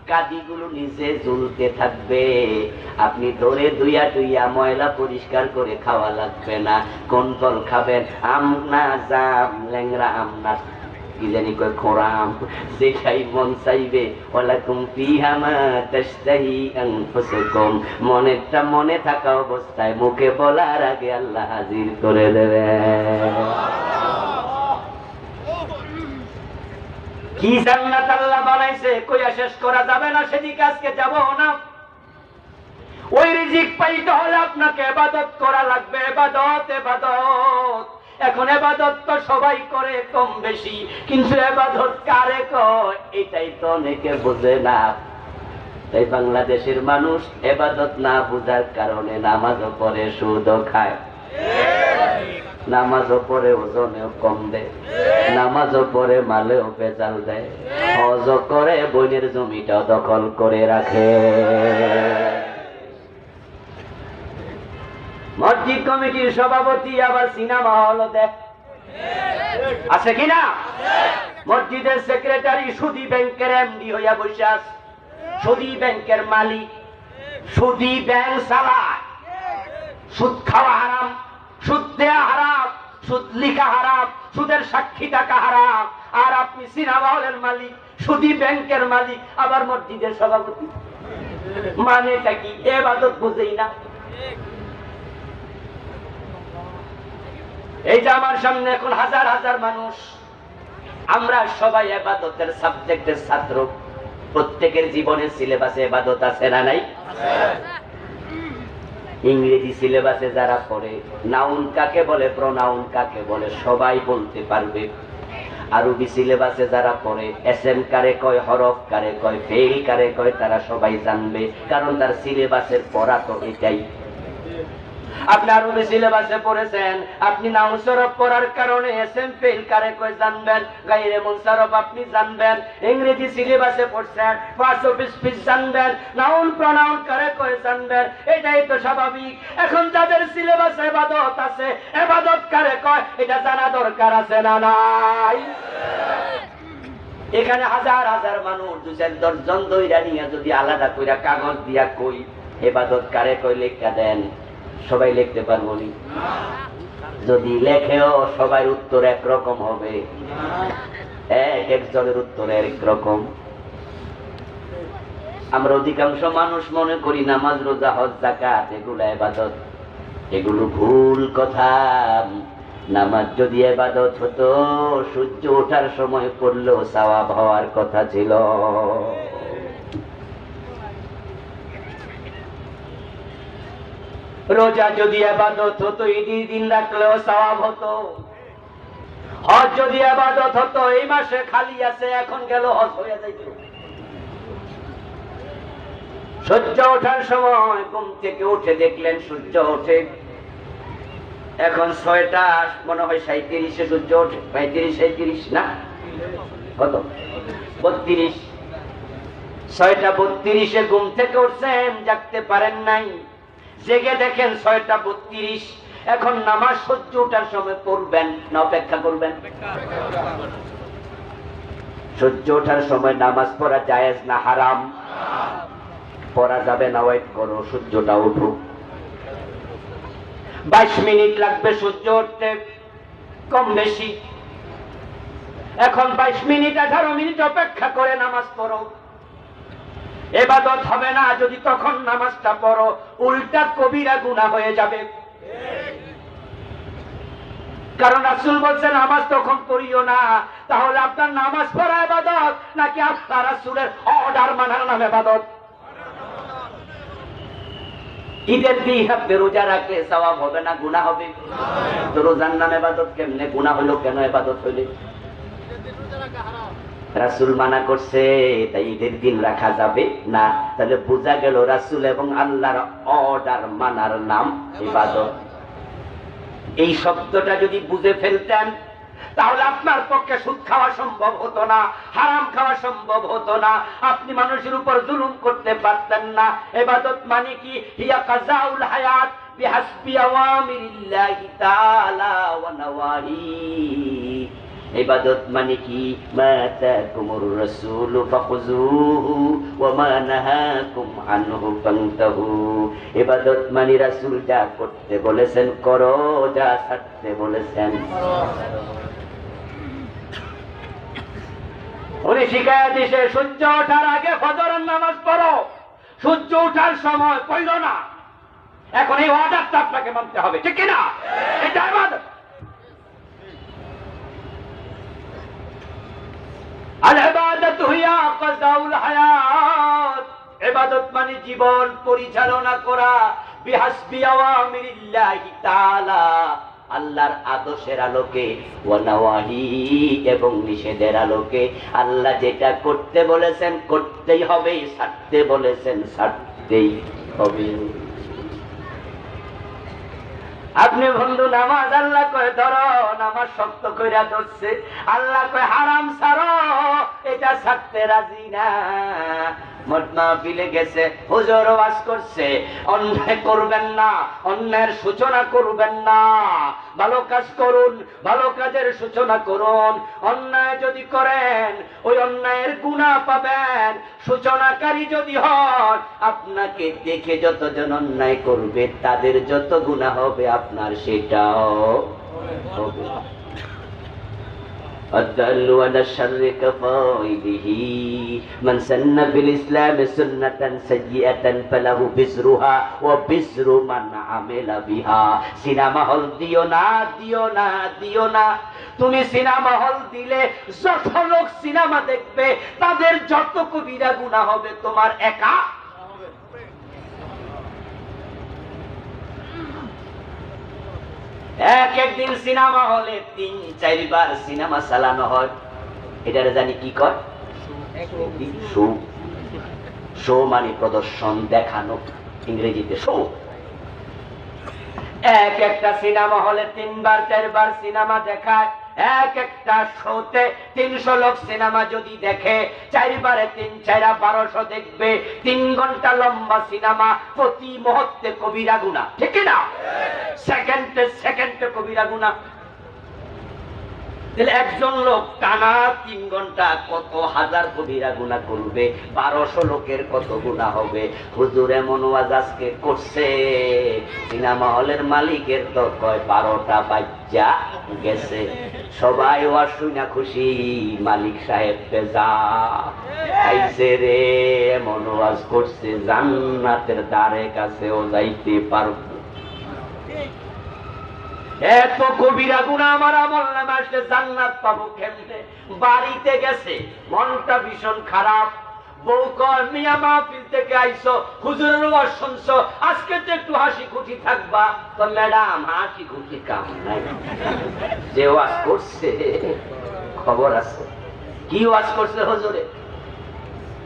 কাদিগুলো নিচে ঝুলতে থাকবে, আপনি ধরে দুইয়া টুইয়া ময়লা পরিষ্কার করে খাওয়া লাগবে না। কোন ফল খাবেন? আম না জাম, ল্যাংরা আম না কি জানি কয় খোড়া আম, যেটাই মন চাইবে। ওয়ালাকুম ফিহা মা তাশতাহি আনফুসুকুম, মনেরটা মনে থাকা অবস্থায় মুখে বলার আগে আল্লাহ হাজির করে দেবে। কি জান্নাত আল্লাহ বানাইছে, কইয়া শেষ করা যাবে না, সেদিকে আজকে যাব না। ওই রিজিক পাইতে হলে আপনাকে ইবাদত করা লাগবে, ইবাদত, ইবাদত। এখন ইবাদত তো সবাই করে কম বেশি, কিন্তু ইবাদত কারে কয় এটাই তো অনেকে বোঝে না। তাই বাংলাদেশের মানুষ ইবাদত না বুঝার কারণে নামাজও পড়ে, সুদও খায়, নামাজও পড়ে ওজনেও কম দেয়, নামাজও পড়ে মালেও ভেজাল দেয়, হজও করে বইনের জমিটাও দখল করে রাখে। মসজিদ কমিটির সভাপতি আবার সিনেমা হল দেয়, আছে কিনা? মসজিদের সেক্রেটারি সুদী ব্যাংকের এমডি হইয়া বসে আছে, সুদী ব্যাংকের মালিক, সুদী ব্যাংক চালায়, সুদ খাওয়া হারাম, সুদ দেয়া হারাম, সুদ লিখা হারাম, সুদের সাক্ষী টাকা হারাম, আর আপনি সিনেমা হলের মালিক, সুদী ব্যাংকের মালিক, আবার মসজিদের সভাপতি। মানেটা কি? ইবাদত বুঝেই না। এই যে আমার সামনে এখন হাজার হাজার মানুষ, আমরা সবাই ইবাদতের সাবজেক্টের ছাত্র, প্রত্যেকের জীবনের সিলেবাসে ইবাদত আছে না নাই? ইংরেজি সিলেবাসে যারা পড়ে, নাউন কাকে বলে, প্রোনাউন কাকে বলে, সবাই বলতে পারবে। আরবি সিলেবাসে যারা পড়ে, এসএম কারে কয়, হরফ কারে কয়, ফেল কারে কয়, তারা সবাই জানবে, কারণ তার সিলেবাসের পড়া তো এটাই। আপনি আরবি সিলেবাসে পড়েছেন, আপনি নাউন সরফ পড়ার কারণে এসএম ফেল কারে কয় জানবেন, গায়রে মুনসারফ আপনি জানবেন। ইংরেজি সিলেবাসে পড়ছেন, পার্টস অফ স্পিচ জানবেন, নাউন প্রোনাউন কারে কয় জানবেন, এটাই তো স্বাভাবিক। এখন যাদের সিলেবাসে ইবাদত আছে, ইবাদত কারে কয় এটা জানা দরকার আছে না নাই? এখানে হাজার হাজার মানুষ, 2-4 জন দইরা নিয়ে যদি আলাদা কইরা কাগজ দিয়া কই ইবাদত কারে কয় লেখা দেন, সবাই লিখতে পারবো নি? যদি লেখেও সবাই উত্তর একরকম হবে, এক একজনের উত্তর একরকম। আমরা অধিকাংশ মানুষ মনে করি নামাজ, রোজা, হজ, যাকাত এগুলো ইবাদত, এগুলো ভুল কথা। নামাজ যদি ইবাদত হতো, সূর্য ওঠার সময় পড়লেও সওয়াব হওয়ার কথা ছিল। রোজা যদি ইবাদত হতো, ঈদের দিন রাখলেও সওয়াব হতো। হজ যদি ইবাদত হতো, এই মাসে খালি আছে, এখন গেল হজ হয়ে যাইত। সূর্য ওঠার সময় ঘুম থেকে উঠে দেখলেন সূর্য ওঠে, এখন 6টা মনে হয় 37-এ সূর্য ওঠে, 35-37 না কত, 32, 6টা 32-এ ঘুম থেকে উঠছেন, জাগতে পারেন নাই, জেগে দেখেন 6টা 32। এখন নামাজ সূর্য ওঠার সময় পড়বেন না অপেক্ষা করবেন? সূর্য ওঠার সময় নামাজ পড়া জায়েজ না হারাম? পড়া যাবে না, ওয়েট করো সূর্যটা উঠুক। 22 মিনিট লাগবে সূর্য উঠতে কম বেশি। এখন 22 মিনিট 18 মিনিট অপেক্ষা করে নামাজ পড়ো, ইবাদত হবে না। যদি তখন নামাজটা পড়ো, উল্টা কবিরা গুনাহ হয়ে যাবে। কারণ রাসূল বলছেন নামাজ তখন পড়িও না। তাহলে আপনার নামাজ পড়া ইবাদত নাকি আপনার রাসূলের অর্ডার মানার নাম ইবাদত? ঈদের দিন আপনি রোজা রাখলে সওয়াব হবে না গুনাহ হবে? তো রোজার নাম ইবাদত কেমনে? গুনাহ হলো কেন? ইবাদত হইলে রাসূল মানা করছে, তাই ঈদের দিন রাখা যাবে না। তাহলে বোঝা গেল রাসূল এবং আল্লাহর অর্ডার মানার নাম ইবাদত। এই শব্দটা যদি বুঝে ফেলতেন তাহলে আপনার পক্ষে সুদ খাওয়া সম্ভব হতো না, হারাম খাওয়া সম্ভব হতো না, আপনি মানুষের উপর জুলুম করতে পারতেন না। ইবাদত মানে কি? হিয়া কাযাউল হায়াত বিহাসবি আওয়ামিরিল্লাহি তাআলা ওয়া নাওয়াহি। ইবাদত মানে কি? মা তাকুমুর রাসূল ফাখুযুহু ওয়া মা নাহাকুম আনহু ফান্তাহু। ইবাদত মানে রাসূল যা করতে বলেছেন করো, যা ছাড়তে বলেছেন উনি শিখায়া দিছে সূর্য ওঠার আগে ফজরের নামাজ পড়ো, সূর্য ওঠার সময় পড়ো না। এখন এই অর্ডারটা আপনাকে মানতে হবে, ঠিক কিনা? এটা ইবাদত। আল ইবাদাতু হিয়া কাযাউল হায়াত। ইবাদত মানে জীবন পরিচালনা করা বিহাসবি আওয়ামিরিল্লাহি তাআলা, আল্লাহর আদেশের আলোকে, ওয়া নাওয়াহি এবং নিষেধের আলোকে। আল্লাহ যেটা করতে বলেছেন করতেই হবে, ছাড়তে বলেছেন ছাড়তেই হবে। আপনি বন্ধু নামাজ আল্লাহ কয় ধরো, নামাজ শক্ত কইরা ধরছে। আল্লাহ কয় হারাম ছাড়ো, এটা ছাড়তে রাজি না। মাহফিলে গেছে, হুজুর ওয়াজ করছে অন্যায় করবেন না, অন্যায়ের সূচনা করবেন না, ভালো কাজ করুন, ভালো কাজের সূচনা করুন। অন্যায় যদি করেন ওই অন্যায়ের গুনাহ পাবেন। সূচনাকারী যদি হন, আপনাকে দেখে যতজন অন্যায় করবে তাদের যত গুনাহ হবে আপনার সেটাও হবে। الدل على الشر كفاعله من سن في الإسلام سنة سيئة فله بزرها وبزر من عمل بها। সিনেমা হল দিও না, দিও না, দিও না। তুমি সিনেমা হল দিলে যত লোক সিনেমা দেখবে তাদের যত কবিরা গুনাহ হবে তোমার একা। একদিন সিনেমা হলে 3-4 বার সিনেমা চালানো হয়। এটারে জানি কি কয়? শো মানে প্রদর্শন, দেখানো, ইংরেজিতে শো। একটা সিনেমা হলে 3-4 বার সিনেমা দেখায়। একটা শোতে 300 লোক সিনেমা যদি দেখে, 4 বারে 3 4 1200 দেখবে। 3 ঘন্টা লম্বা সিনেমা, প্রতি মুহূর্তে কবিরা গুনাহ, ঠিক না? সেকেন্ডে সেকেন্ডে কবিরা গুনাহ। তাহলে একজন লোক টানা 3 ঘন্টা কত হাজার কবিরা গুনাহ করবে, 1200 লোকের কত গুনাহ হবে। হুজুর এমন ওয়াজ আজকে করছে, সিনেমা হলের মালিকের তো কয় 12টা বাজ্জা গেছে। সবাই ওয়াজ শুনে খুশি, মালিক সাহেব পেজা আইছে রে, এমন ওয়াজ করছে জান্নাতের দ্বারে কাছেও যাইতে পারবো। এত কবিরা গুনাহ আমার আমল নামে আসলে জান্নাত পাবো কেমনে? বাড়িতে গেছে, মনটা ভীষণ খারাপ। বউ কয় মিয়া মাহফিল থেকে আইছো, হুজুরের ওয়াজ শুনছো, আজকে তো একটু হাসি খুশি থাকবা। তো ম্যাডাম হাসি খুশি কাম নাই, যে ওয়াজ করছে খবর আছে। কি ওয়াজ করছে হুজুরে?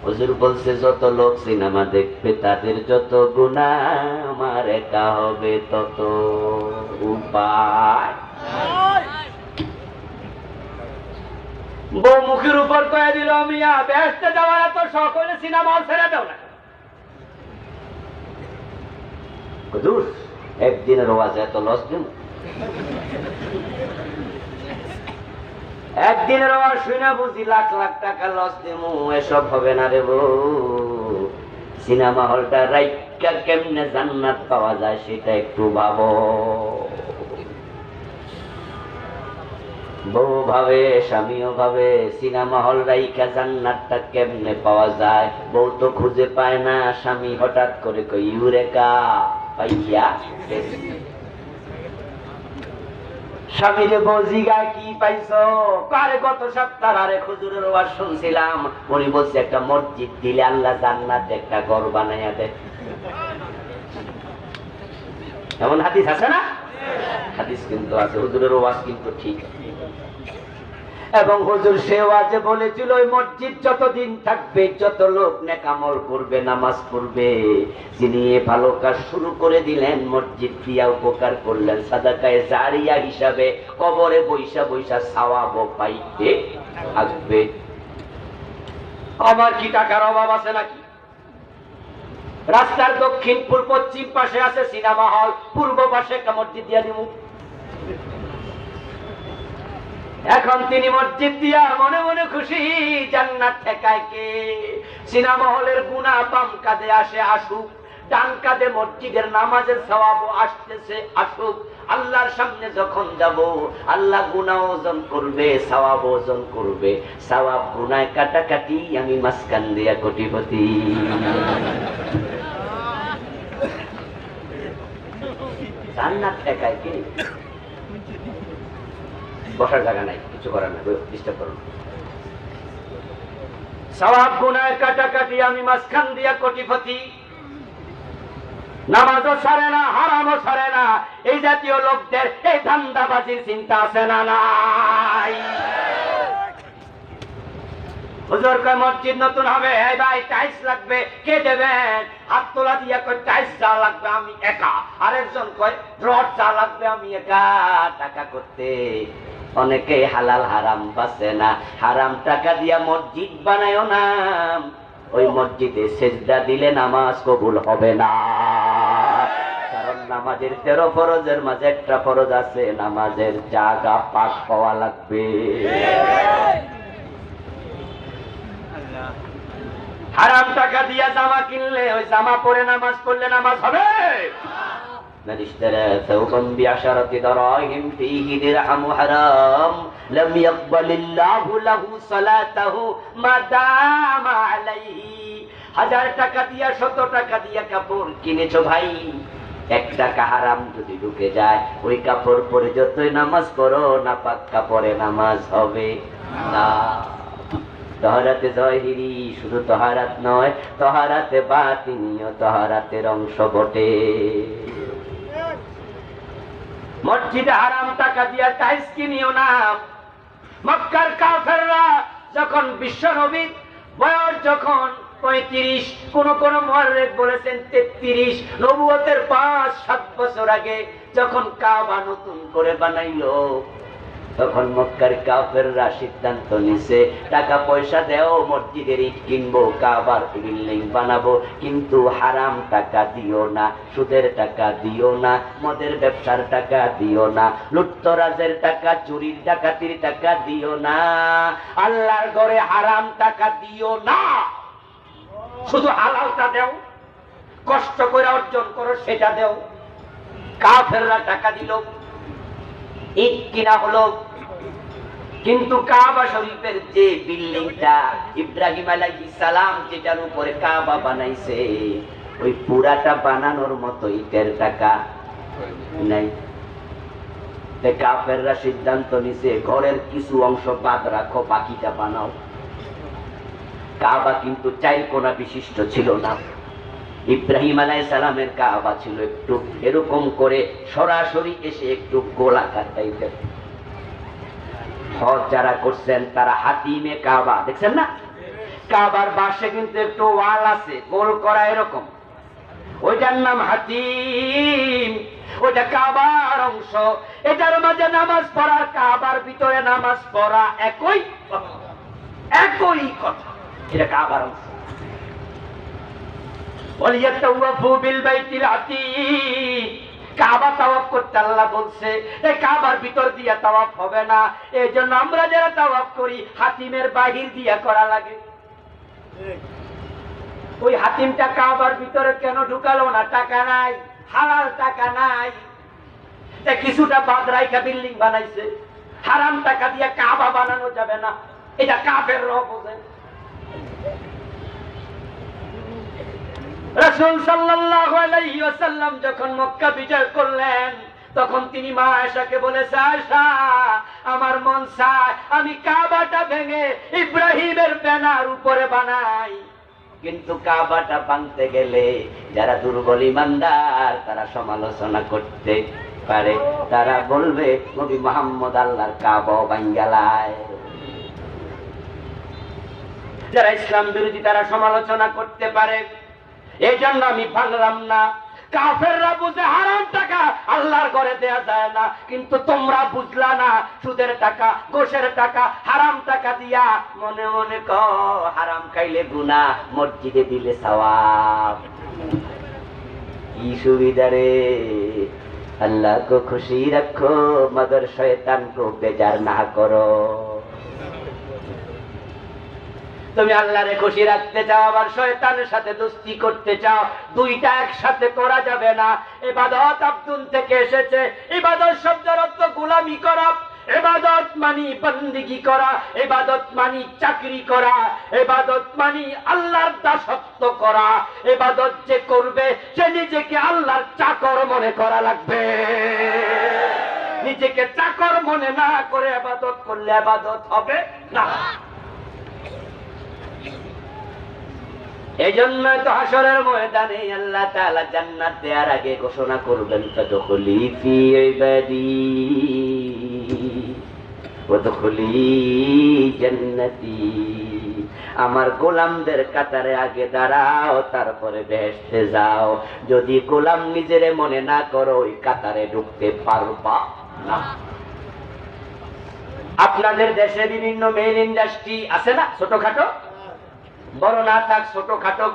হুজুর বলছে যত লোক সিনেমা দেখবে তাদের যত গুনাহ আমার একা হবে তত। উপায় বউ মুখের উপর কয়ে দিল, মিয়া বেহেশতে যাওয়ার এত শখ হলে সিনেমা হল ছেড়ে দাও না। হুজুর একদিনের ওয়াজ এত লস দিন? একদিনের ওয়াজ শুনে বুঝি লাখ লাখ টাকা লস দিমু, এসব হবে না রে বউ। সিনেমা হলটা রাইকা কেমনে জান্নাত পাওয়া যায় সেটা একটু ভাবো। বউ ভাবে, স্বামীও ভাবে, সিনেমা হল রাইকা জান্নাতটা কেমনে পাওয়া যায়। বউ তো খুঁজে পায় না, স্বামী হঠাৎ করে কই ইউরেকা পাইয়া। স্বামীরে বজিগায় কি পাইছো? কারে গত সপ্তাহ আরে হুজুরের ওয়াজ শুনছিলাম, উনি বলছে একটা মসজিদ দিলে আল্লাহ জান্নাত একটা ঘর বানাইয়া দেয়। এমন হাদিস আছে না? হাদিস কিন্তু আছে, হুজুরের ওয়াজ কিন্তু ঠিক। এবং হুজুর সে ওয়াজে বলেছিল ওই মসজিদ যতদিন থাকবে, যত লোক নেকামল করবে, নামাজ পড়বে, যিনি ভালো কাজ শুরু করে দিলেন, মসজিদ দিয়া উপকার করলেন, সাদাকায়ে জারিয়া হিসাবে কবরে বৈশা বৈশা সওয়াব পাইতে থাকবে। আমার কি টাকার অভাব আছে নাকি? রাস্তার দক্ষিণ পূর্ব পশ্চিম পাশে আছে সিনেমা হল, পূর্ব পাশে একটা মসজিদ দিয়া দিমু। এখন তিনি মসজিদ দিয়া মনে মনে খুশি, জান্নাত ঠেকায় কে? সিনেমা হলের গুনাহ বাম কাঁধে আসে, আসুক, ডান কাঁধে মসজিদের নামাজের সওয়াব আসতেছে, আসুক। আল্লাহর সামনে যখন যাব, আল্লাহ গুনাহ ওজন করবে, সওয়াব ওজন করবে। সওয়াব গুনাহ কাটাকাটি, আমি মাঝখান দিয়া কোটিপতি। জান্নাত ঠেকায় কে? বসার জায়গা নাই, কিছু করার নাই, ডিস্টার্ব করুন। সওয়াব গুনাহ কাটাকাটি, আমি মাঝখান দিয়া কোটিপতি। নামাজও ছাড়ে না, হারামও ছাড়ে না, এই জাতীয় লোকদের এই ধান্দাবাজির চিন্তা আছে না নাই? হুজুর কয় মসজিদ নতুন হবে, এই ভাই টাইলস লাগবে, কে দেবেন? হাত তোলা দিয়া কয় টাইলস যা লাগবে আমি একা, আরেকজন কয় রড যা লাগবে আমি একা। টাকা করতে অনেকেই হালাল হারাম বাঁচে না, হারাম টাকা দিয়া মসজিদ বানায়ও না, ওই মসজিদে সেজদা দিলে নামাজ কবুল হবে না। কারণ নামাজের 13 ফরজের মাঝে একটা ফরজ আছে, নামাজের জায়গা পাক হওয়া লাগবে। হারাম টাকা দিয়া জামা কিনলে, ওই জামা পরে নামাজ পড়লে নামাজ হবে? من اشترى ثوبا بعشرة دراهم فيه درهم حرام لم يقبل الله له صلاته ما دام عليه। 1000 টাকা দিয়া 100 টাকা দিয়া কাপড় কিনেছো ভাই, 1 টাকা হারাম যদি ঢুকে যায়, ওই কাপড় পরে যতই নামাজ পড়ো, নাপাক কাপড়ে নামাজ হবে না। তহারাতে জাহিরি শুধু তহারাত নয়, তহারাতে বাতিনিও তহারাতের অংশ বটে। মসজিদে হারাম টাকা দিয়া টাইলস কিনিও না। মক্কার কাফেররা যখন বিশ্ব নবী বয়স যখন 35, কোন কোন মুহাদ্দিস বলেছেন 33, নবুয়তের 5-7 বছর আগে যখন কাবা নতুন করে বানাইলো, তখন মক্কার কাফেররা সিদ্ধান্ত নিছে টাকা পয়সা দেও, মসজিদের ইট কিনবো, কাবার বিল্ডিং বানাবো, কিন্তু হারাম টাকা দিও না, সুদের টাকা দিও না, মদের ব্যবসার টাকা দিও না, লুটতরাজের টাকা, চুরির ডাকাতির টাকা দিও না, আল্লাহর ঘরে হারাম টাকা দিও না, শুধু হালালটা দেও, কষ্ট করে অর্জন করো সেটা দেও। কাফেররা টাকা দিল, ইট কিনা হলো, কিন্তু কাবা শরীফের যে বিল্ডিংটা ইব্রাহিম আলাইহিস সালাম যেটার উপরে কাবা বানাইছে, ওই পুরাটা বানানোর মতো ইটের টাকা নাই। কাফেররা সিদ্ধান্ত নিছে ঘরের কিছু অংশ বাদ রাখো, বাকিটা বানাও। কাবা কিন্তু 4 কোণা বিশিষ্ট ছিল না। ইব্রাহিম আলাইহিস সালামের কাবা ছিল একটু এরকম করে সরাসরি এসে একটু গোলাকার টাইপের। হজ যারা করছেন তারা হাতিমে কাবা দেখছেন না? কাবার পাশে কিন্তু একটু ওয়াল আছে গোল করা এরকম, ওইটার নাম হাতিম, ওইটা কাবার অংশ। এটার মাঝে নামাজ পড়া, কাবার ভিতরে নামাজ পড়া একই কথা, এটা কাবার অংশ। কাবা তাওয়াফ করতে আল্লাহ বলছে, এই কাবার ভিতর দিয়া তাওয়াফ হবে না। এই জন্য আমরা যারা তাওয়াফ করি হাতিমের বাহির দিয়া করা লাগে। ওই হাতিমটা কাবার ভিতরে কেন ঢুকালো না? টাকা নাই, হালাল টাকা নাই, কিছুটা বাদ রাইখা বিল্ডিং বানাইছে। হারাম টাকা দিয়ে কাবা বানানো যাবে না, এটা কাফের রব বোঝেন। রাসূল সাল্লাল্লাহু আলাইহি ওয়াসাল্লাম যখন মক্কা বিজয় করলেন তখন তিনি মা আয়েশাকে বলেছে, আয়েশা আমার মন চায় আমি কাবাটা ভেঙে ইব্রাহিমের ব্যানার উপরে বানাই। কিন্তু কাবাটা ভাঙতে গেলে যারা দুর্বল ইমানদার তারা সমালোচনা করতে পারে, তারা বলবে নবী মুহাম্মদ আল্লাহর কাবা ভাঙ্গালায়। যারা ইসলাম বিরোধী তারা সমালোচনা করতে পারে, এই জন্য আমি ভাঙলাম না। কাফেররা বুঝে হারাম টাকা আল্লাহর ঘরে দেয়া যায় না, কিন্তু তোমরা বুঝলা না সুদের টাকা, ঘোষের টাকা, হারাম টাকা দিয়া মনে মনে হারাম খাইলে গুনাহ, মসজিদে দিলে সওয়াব। কি সুবিধা রে! अल्लाह को खुशी रखो मगर शैतान को बेजार ना करो। তুমি আল্লাহরে খুশি রাখতে চাও আবার শয়তানের সাথে দোস্তি করতে চাও, দুইটা একসাথে করা যাবে না। ইবাদত আব্দুন থেকে এসেছে, ইবাদত শব্দের অর্থ গোলামি করা, ইবাদত মানি বন্দেগী করা, ইবাদত মানি চাকরি করা, ইবাদত মানি আল্লাহর দাসত্ব করা। ইবাদত যে করবে সে নিজেকে আল্লাহর চাকর মনে করা লাগবে। নিজেকে চাকর মনে না করে ইবাদত করলে ইবাদত হবে না। এই জন্য তো হাসরের ময়দানে আল্লাহ তাআলা জান্নাত দেওয়ার আগে ঘোষণা করবেন, ফাদখুলি ফি ইবাদি ওয়াদখুলি জান্নাতি। আমার গোলামদের কাতারে আগে দাঁড়াও, তারপরে বেহেশতে যাও। যদি গোলাম নিজেরে মনে না করো ওই কাতারে ঢুকতে পারবা না। আপনাদের দেশে বিভিন্ন মেইন ইন্ডাস্ট্রি আছে না, ছোটখাটো, বড় না থাক ছোটখাটো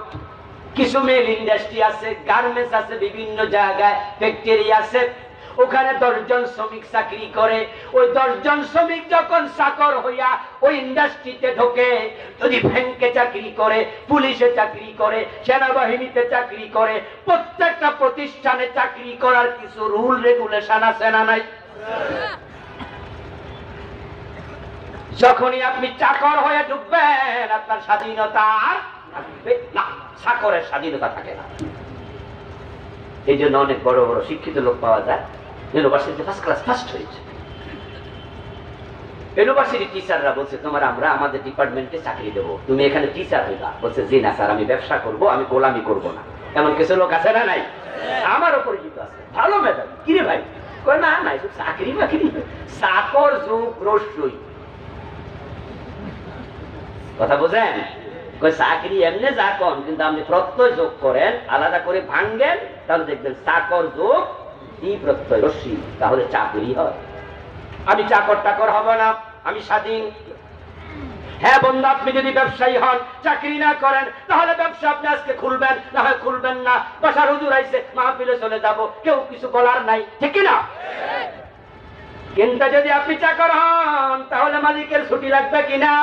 কিছু মেল ইন্ডাস্ট্রি আছে, গার্মেন্টস আছে, বিভিন্ন জায়গায় ফ্যাক্টরি আছে। ওখানে 10 জন শ্রমিক চাকরি করে। ওই 10 জন শ্রমিক যখন চাকর হইয়া ওই ইন্ডাস্ট্রিতে ঢোকে, যদি ব্যাংকে চাকরি করে, পুলিশে চাকরি করে, সেনাবাহিনীতে চাকরি করে, প্রত্যেকটা প্রতিষ্ঠানে চাকরি করার কিছু রুল রেগুলেশন আছে না নাই? যখনই আপনি চাকর হয়ে ঢুকবেন আপনার স্বাধীনতা আর থাকবে না, চাকরের স্বাধীনতা থাকে না। এই জন্য অনেক বড় বড় শিক্ষিত লোক পাওয়া যায়, ইউনিভার্সিটিতে ফার্স্ট ক্লাস ফার্স্ট হয়েছে। ইউনিভার্সিটি টিচাররা বলছে তোমার আমরা আমাদের ডিপার্টমেন্টে চাকরি দেবো, তুমি এখানে টিচার হইবা। বলছে জি না স্যার, আমি ব্যবসা করব, আমি গোলামি করব না। এমন কিছু লোক আছে না নাই? আমারও পরিচিত আছে, ভালো ম্যাডাম। কিরে ভাই? কয় না নাই, চাকরি বাকরি, চাকর যুগ রসই। কথা বোঝেন? চাকরি এমনি চাকর, কিন্তু আপনি প্রত্যয় যোগ করেন, আলাদা করে ভাঙ্গেন, তাহলে দেখবেন চাকর যোগ ই প্রত্যয় রশ্মি, তাহলে চাকরি হয়। আমি চাকর টাকর হব না, আমি স্বাধীন। হ্যাঁ বন্ধু, আপনি যদি ব্যবসায়ী হন, চাকরি না করেন, তাহলে ব্যবসা আপনি আজকে খুলবেন, না হয় খুলবেন না। বাসার হুজুর আইছে, মাহফিলে চলে যাব, কেউ কিছু বলার নাই, ঠিক কিনা? কিন্তু যদি আপনি চাকর হন তাহলে মালিকের ছুটি লাগবে কিনা?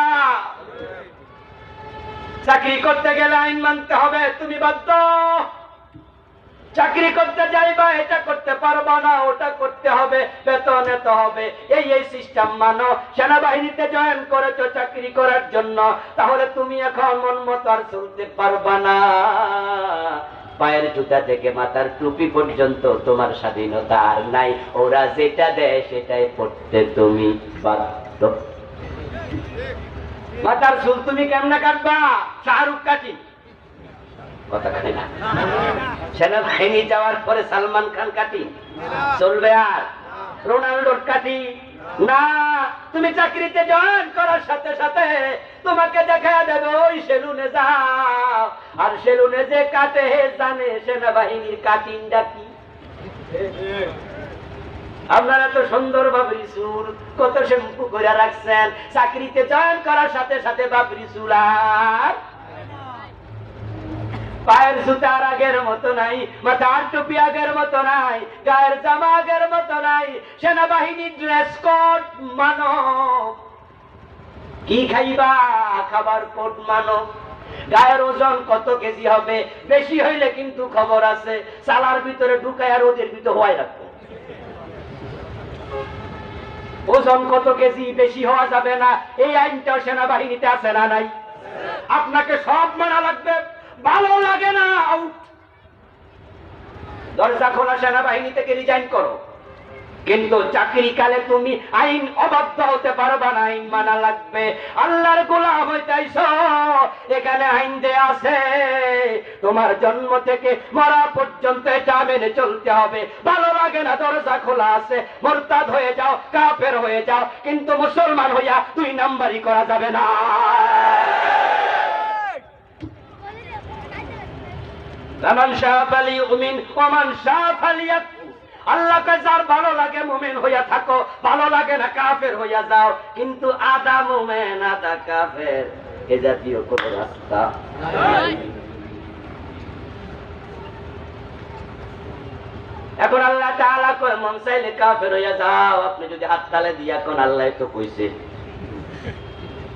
চাকরি করতে গেলে আইন মানতে হবে, তুমি বাধ্য। চাকরি করতে যাইবা, এটা করতে পারবা না, ওটা করতে হবে, বেতন এত হবে, এই সিস্টেম মানো। সেনাবাহিনীতে জয়েন করেছো চাকরি করার জন্য, তাহলে তুমি এখন মন মতো আর চলতে পারবা না। পায়ের জুতা থেকে মাথার টুপি পর্যন্ত তোমার স্বাধীনতা আর নাই। ওরা যেটা দেয় সেটাই পড়তে তুমি বাধ্য। মাথার চুল তুমি কেমনে কাটবা? শাহরুখ কাটি, কথা কয় না। সেনাবাহিনী যাওয়ার পরে সালমান খান কাটি চলবে? আর রোনাল্ডোর কাটি না। তুমি চাকরিতে জয়েন করার সাথে সাথে তোমাকে দেখা দেবে ওই সেলুনে যাও, আর সেলুনে যে কাটে জানে সেনাবাহিনীর কাটিংটা কি। আপনারা তো সুন্দর বাবরি চুল, কত শ্যাম্পু করে রাখছেন। চাকরিতে জয়েন করার সাথে সাথে বাবরি চুল আর পায়ের জুতার আগের মতো নাই, মাথার টুপি আগের মতো নাই, গায়ের জামা আগের মতো নাই, সেনাবাহিনী ড্রেস কোড মানো, কি খাইবা খাবার কোড মানো, গায়ের ওজন কত কেজি হবে, বেশি হইলে কিন্তু খবর আছে, চালার ভিতরে ঢুকায় আর ওদের ভিতরে হওয়াই রাখবো। ওজন কত কেজি বেশি হওয়া যাবে না, এই আইনটা সেনাবাহিনীতে আছে না নাই? আপনাকে সব মানা লাগবে, ভালো লাগে না আউট। দরজা খোলা, সেনাবাহিনী থেকে রিজাইন করো, কিন্তু চাকরি কালে তুমি আইন অবাধ্য হতে পারবা না, আইন মানা লাগবে। আল্লাহর গোলাম হইতাইছো, এখানে আইন দেয়া আছে, তোমার জন্ম থেকে মরা পর্যন্ত এটা মেনে চলতে হবে। ভালো লাগে না, দরজা খোলা আছে, মুরতাদ হয়ে যাও, কাফের হয়ে যাও, কিন্তু মুসলমান হইয়া 2 নাম্বারই করা যাবে না। ফামান শাআ ফালিউমিন ওয়া মান শাআ ফালিয়াকফুর। আল্লাহকে যার ভালো লাগে মুমিন হইয়া থাকো, ভালো লাগে না কাফের হইয়া যাও, কিন্তু আধা মুমিন আধা কাফের এ জাতীয় কোন রাস্তা নাই। এখন আল্লাহ তাআলা কয় মন চাইলে কাফের হইয়া যাও, আপনি যদি হাত তালে দিয়া কোন আল্লাহ তো কইছে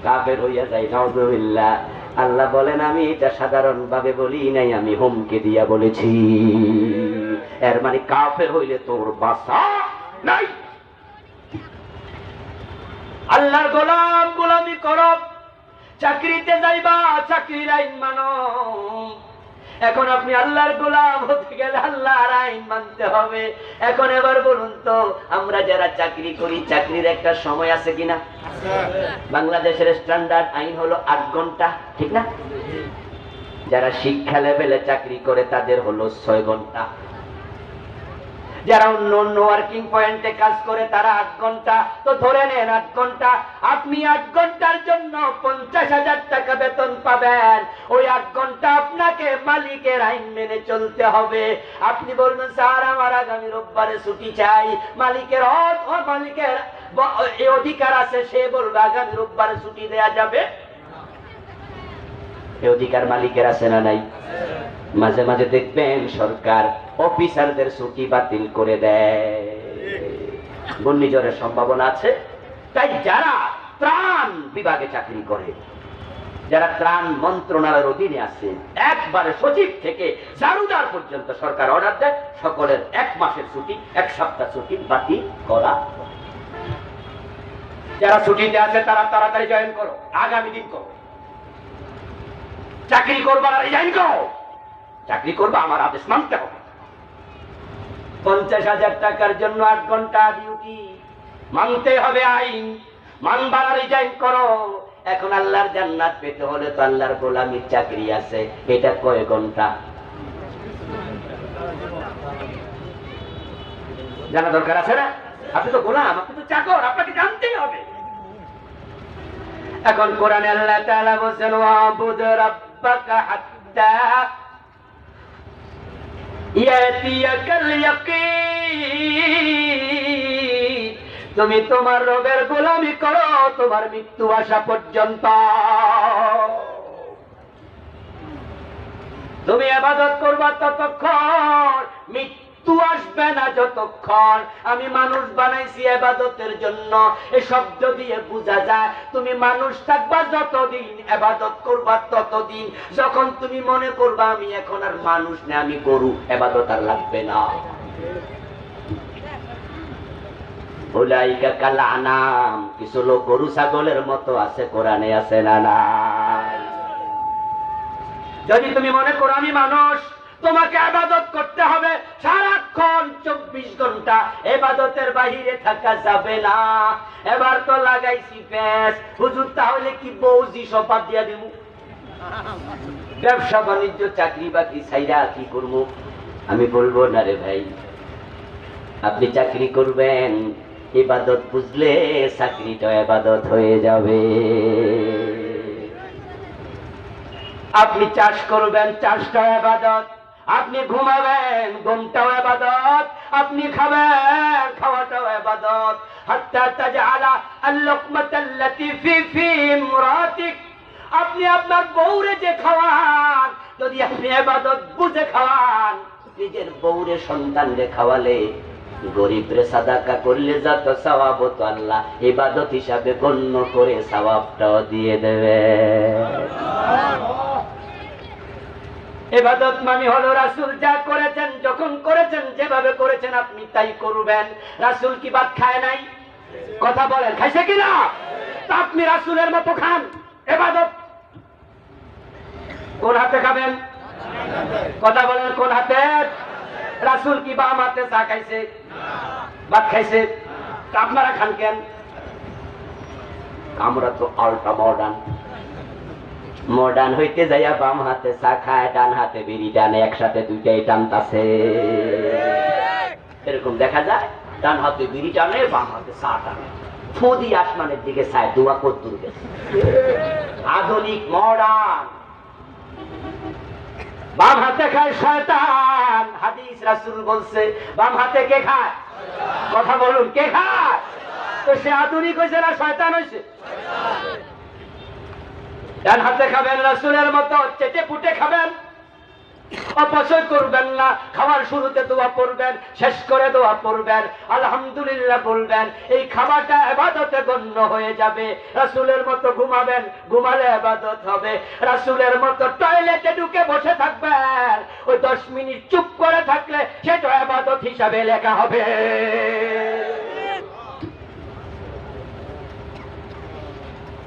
কাফের হইয়া যাই, নাউযুবিল্লাহ। আল্লাহ বলেন আমি এটা সাধারণ ভাবে বলি নাই, আমি হুমকি দিয়া বলেছি। এর মানে কাফের হইলে তোর বাসা নাই। আল্লাহর গোলাম গোলামি করো, চাকরিতে যাইবা চাকরির আইন মানো। এখন আপনি আল্লাহর গোলাম হতে গেলে আল্লাহর আইন মানতে হবে। এখন এবার বলুন তো, আমরা যারা চাকরি করি, চাকরির একটা সময় আছে কিনা? বাংলাদেশের স্ট্যান্ডার্ড আইন হলো 8 ঘন্টা, ঠিক না? যারা শিক্ষা লেভেলে চাকরি করে তাদের হলো 6 ঘন্টা। যারা অন্য অন্য ওয়ার্কিং পয়েন্টে কাজ করে তারা 8 ঘন্টা। তো ধরে নেন 8 ঘন্টা, আপনি 8 ঘন্টার জন্য 50,000 টাকা বেতন পাবেন। ওই 8 ঘন্টা আপনাকে মালিকের আইন মেনে চলতে হবে। আপনি বলবেন স্যার আমার আগামী রোববারে ছুটি চাই, মালিকের এই অধিকার আছে, সে বলবে আগামী রোববারে ছুটি দেয়া যাবে। এই অধিকার মালিকের আছে না নাই? মাঝে মাঝে দেখবেন সরকার অফিসারদের ছুটি বাতিল করে দেয়, ঘূর্ণিঝড়ের সম্ভাবনা আছে। তাই যারা ত্রাণ বিভাগে চাকরি করে, যারা ত্রাণ মন্ত্রণালয়ের অধীনে আছে, একবারে সচিব থেকে জারুদার পর্যন্ত সরকার অর্ডার দেয় সকলের 1 মাসের ছুটি, 1 সপ্তাহ ছুটি বাতিল করা। যারা ছুটিতে আছে তারা তাড়াতাড়ি জয়েন করো, আগামী দিন করো। চাকরি করবার আর রিজাইন করো, চাকরি করবা আমার আদেশ মানতে হবে। 50,000 টাকার জন্য 8 ঘন্টা ডিউটি, মানতে হবে আইন, মানবা না রিজাইন করো। এখন আল্লাহর জান্নাত পেতে হলে তো আল্লাহর গোলামির চাকরি আছে, এটা কয় ঘন্টা জানা দরকার আছে না? আপনি তো গোলাম, আপনি তো চাকর, আপনাকে জানতেই হবে। এখন কোরআনে আল্লাহ তাআলা বলেন ওয়াবুদ রাব্বাকা হাত্তা ইয়াতিয়াকাল ইয়াকিন। তুমি তোমার রবের গোলামি করো তোমার মৃত্যু আসা পর্যন্ত। তুমি ইবাদত করবা ততক্ষণ, মৃত্যু আসবে না যতক্ষণ। আমি মানুষ বানাইছি ইবাদতের জন্য, এই শব্দ দিয়ে বোঝা যায় তুমি মানুষ থাকবা যতদিন, ইবাদত করবা ততদিন। যখন তুমি মনে করবা আমি এখন আর মানুষ না, আমি গরু, ইবাদত আর লাগবে না। উলাইকা কাল আনাম, কিছু লোক গরু ছাগলের মতো আছে, কোরআনে আছে না নাই? যদি তুমি মনে করো আমি মানুষ, তোমাকে ইবাদত করতে হবে সারাক্ষণ 24 ঘন্টা, ইবাদতের বাইরে থাকা যাবে না। এবার তো লাগাইছি প্যাঁচ, হুজুর তাহলে কি বউজি সপাত দিয়া দিব? ব্যবসা বাণিজ্য চাকরি বাকরি ছাইরা কি করবো? আমি বলবো না রে ভাই, আপনি চাকরি করবেন, ইবাদত বুঝলে চাকরিটা ইবাদত হয়ে যাবে। আপনি চাষ করবেন, চাষটা ইবাদত। আপনি ঘুমাবেন, ঘুমটাও ইবাদত। আপনি খাবেন, খাওয়াটাও ইবাদত। হাত্তা তাজআলা আল-লুকমাতাল্লাতী ফি ইমরাতিক, আপনি আপনার বউরে যে খাওয়ান, যদি আপনি ইবাদত বুঝে খাওয়ান, নিজের বউরে সন্তানরে খাওয়ালে, গরিবরে সাদাকা করলে যত সওয়াব হতো আল্লাহ ইবাদত হিসাবে গণ্য করে সওয়াবটাও দিয়ে দেবে। ইবাদত মানে হলো রাসূল যা করেছেন, যখন করেছেন, যেভাবে করেছেন আপনি তাই করবেন। রাসূল কি ভাত খায় নাই? কথা বলেন, খাইছে কিনা? তা আপনি রাসূলের মতো খান। ইবাদত কোন হাতে খাবেন? কথা বলেন, কোন হাতে? রাসূল কি বাম হাতে চা খাইছে? ভাত খাইছে? তা আপনারা খান কেন? আমরা তো আল্ট্রা মডার্ন হইতে যাইয়া বাম হাতে চা খায়, ডান হাতে বিড়ি টানে, একসাথে দুইটাই টানতাছে। এরকম দেখা যায়, ডান হাতে বিড়ি টানে, বাম হাতে চা টানে, ফদি আসমানের দিকে চায়, দোয়া কদ্দুর গেছে। আধুনিক মডার্ন। বাম হাতে খায় শয়তান। হাদিস রাসূল বলছে বাম হাতে কে খায়? কথা বলুন, কে খায়? তো সে আধুনিক হয়েছে না শয়তান হয়েছে? ডান হাতে খাবেন রাসূলের মতো, চেটে পুটে খাবেন, অপচয় করবেন না। খাবার শুরুতে দোয়া পড়বেন, শেষ করে দোয়া পড়বেন, আলহামদুলিল্লাহ বলবেন। এই খাবারটা ইবাদতে গণ্য হয়ে যাবে। রাসূলের মতো ঘুমাবেন, ঘুমালে ইবাদত হবে। রাসূলের মতো টয়লেটে ঢুকে বসে থাকবেন, ওই 10 মিনিট চুপ করে থাকলে সেটা ইবাদত হিসাবে লেখা হবে।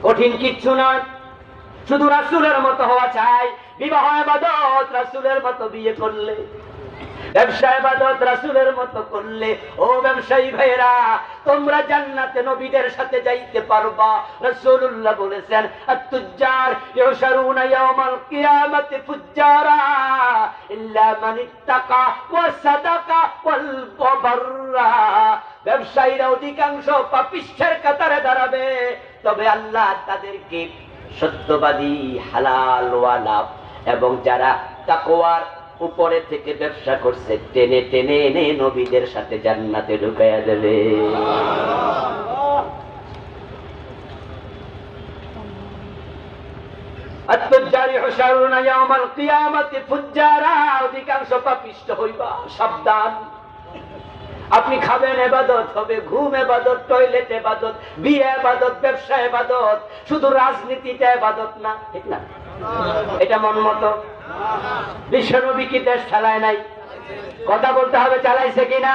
কঠিন কিচ্ছু নয়, শুধু রাসূলের মতো হওয়া চাই। বিবাহ ইবাদত রাসূলের মতো বিয়ে করলে, ব্যবসা ইবাদত রাসূলের মতো করলে, ও ব্যবসায়ী ভাইরা তোমরা জান্নাতে নবীদের সাথে যাইতে পারবা। রাসূলুল্লাহ বলেছেন আত-তুজ্জার ইউশারুনা ইয়াওমাল কিয়ামাতি ফুজ্জারা ইল্লা মান ইত্তাকা ওয়া সাদাকা ওয়াল বাররা। ব্যবসায়ীরা অধিকাংশ পাপিষ্ঠের কাতারে দাঁড়াবে, তবে আল্লাহ তাদেরকে সত্যবাদী, হালাল ওয়ালা এবং যারা তাকওয়ার উপরে থেকে ব্যবসা করছে টেনে টেনে এনে নবীদের সাথে জান্নাতে ঢুকাইয়া দেবে। আত-তুজ্জারি হুশারুনা ইয়াওমাল কিয়ামাতি ফুজ্জারা। অধিকাংশ পাপিষ্ঠ হইবা, সাবধান। আপনি খাবেন ইবাদত হবে, ঘুম ইবাদত, টয়লেট ইবাদত, বিয়ে ইবাদত, ব্যবসা ইবাদত, শুধু রাজনীতিটা ইবাদত না, ঠিক না? এটা মন মতো। বিশ্বনবী কি দেশ চালায় নাই? কথা বলতে হবে, চালাইছে কিনা?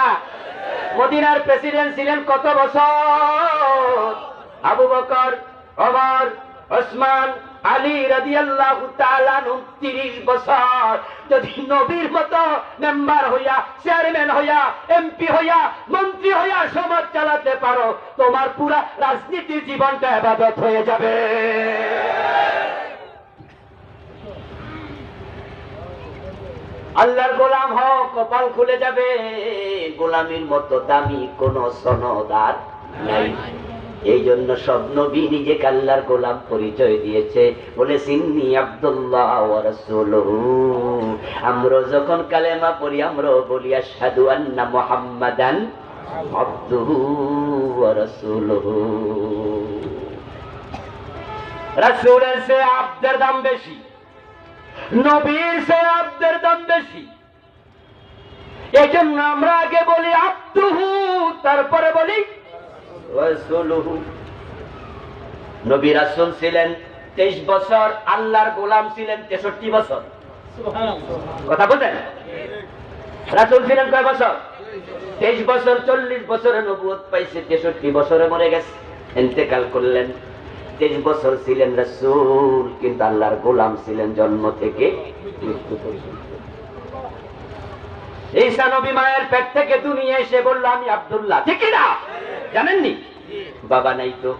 মদিনার প্রেসিডেন্ট ছিলেন কত বছর? আবু বকর, ওমর, ওসমান, আলী রাদিয়াল্লাহু তাআলা আনহুম 30 বছর। যদি নবীর মতো মেম্বার হইয়া, চেয়ারম্যান হইয়া, এমপি হইয়া, মন্ত্রী হইয়া সমাজ চালাতে পারো, তোমার পুরা রাজনীতির জীবনটা ইবাদত হয়ে যাবে। আল্লাহর গোলাম হও, কপাল খুলে যাবে। গোলামীর মতো দামি কোন সনদ আর নাই। এই জন্য সব নবী নিজেকে আল্লাহর গোলাম পরিচয় দিয়েছে, বলে সিন্নি আব্দুল্লাহ ওয়া রাসূলুহু। আমরা যখন কালেমা পড়ি আমরা বলি আশহাদু আন্না মুহাম্মাদান আবদুহু ওয়া রাসূলুহু। রাসূলের চেয়ে আব্দের দাম বেশি, নবীর চেয়ে আব্দের দাম বেশি। এই জন্য আমরা আগে বলি আব্দুহু, তারপরে বলি রাসূলুহু। নবী রাসূল ছিলেন 23 বছর, আল্লাহর গোলাম ছিলেন 63 বছর। কথা বলেন, রাসূল ছিলেন কয় বছর? 23 বছর। 40 বছরে নবুয়ত পাইছে, 63 বছরে মরে গেছে, ইন্তেকাল করলেন। 23 বছর ছিলেন রাসূল, কিন্তু আল্লাহর গোলাম ছিলেন জন্ম থেকে মৃত্যু পর্যন্ত। ঈসা নবী মায়ের পেট থেকে দুনিয়া এসে বলল আমি আব্দুল্লাহ, ঠিক না? জানেননি? বাবা নাই তো,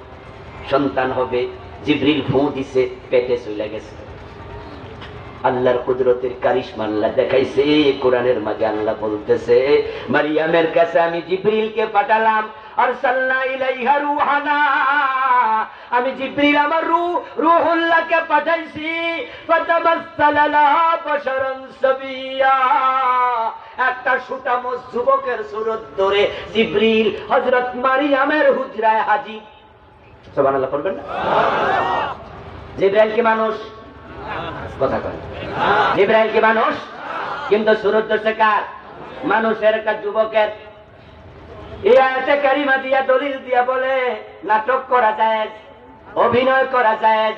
সন্তান হবে। জিবরিল ফু দিছে, পেটে চলে গেছে। আল্লাহর কুদরতের কারিশমা আল্লাহ দেখাইছে। কোরআনের মাঝে আল্লাহ বলতেছে মারিয়ামের কাছে আমি জিবরিলকে পাঠালাম, আরসালনা ইলাইহা রূহানা। আমি জিবরিল আমার রূহুল্লাহকে পাঠাইছি। ফাতামাসসালা লাহা বাশারান সাবিয়া। একটা সুঠাম যুবকের সুরত ধরে জিবরিল হযরত মারিয়ামের হুজরায় হাজির। সুবহানাল্লাহ পড়বেন না? জিবরাইল কি মানুষ? কথা কয় জিবরাইল কি মানুষ? কিন্তু সুরত ধরছে কার? মানুষের, একটা যুবকের। এই আয়াতে কারিমা দিয়া দলিল দিয়া বলে নাটক করা যায়, অভিনয় করা যায়।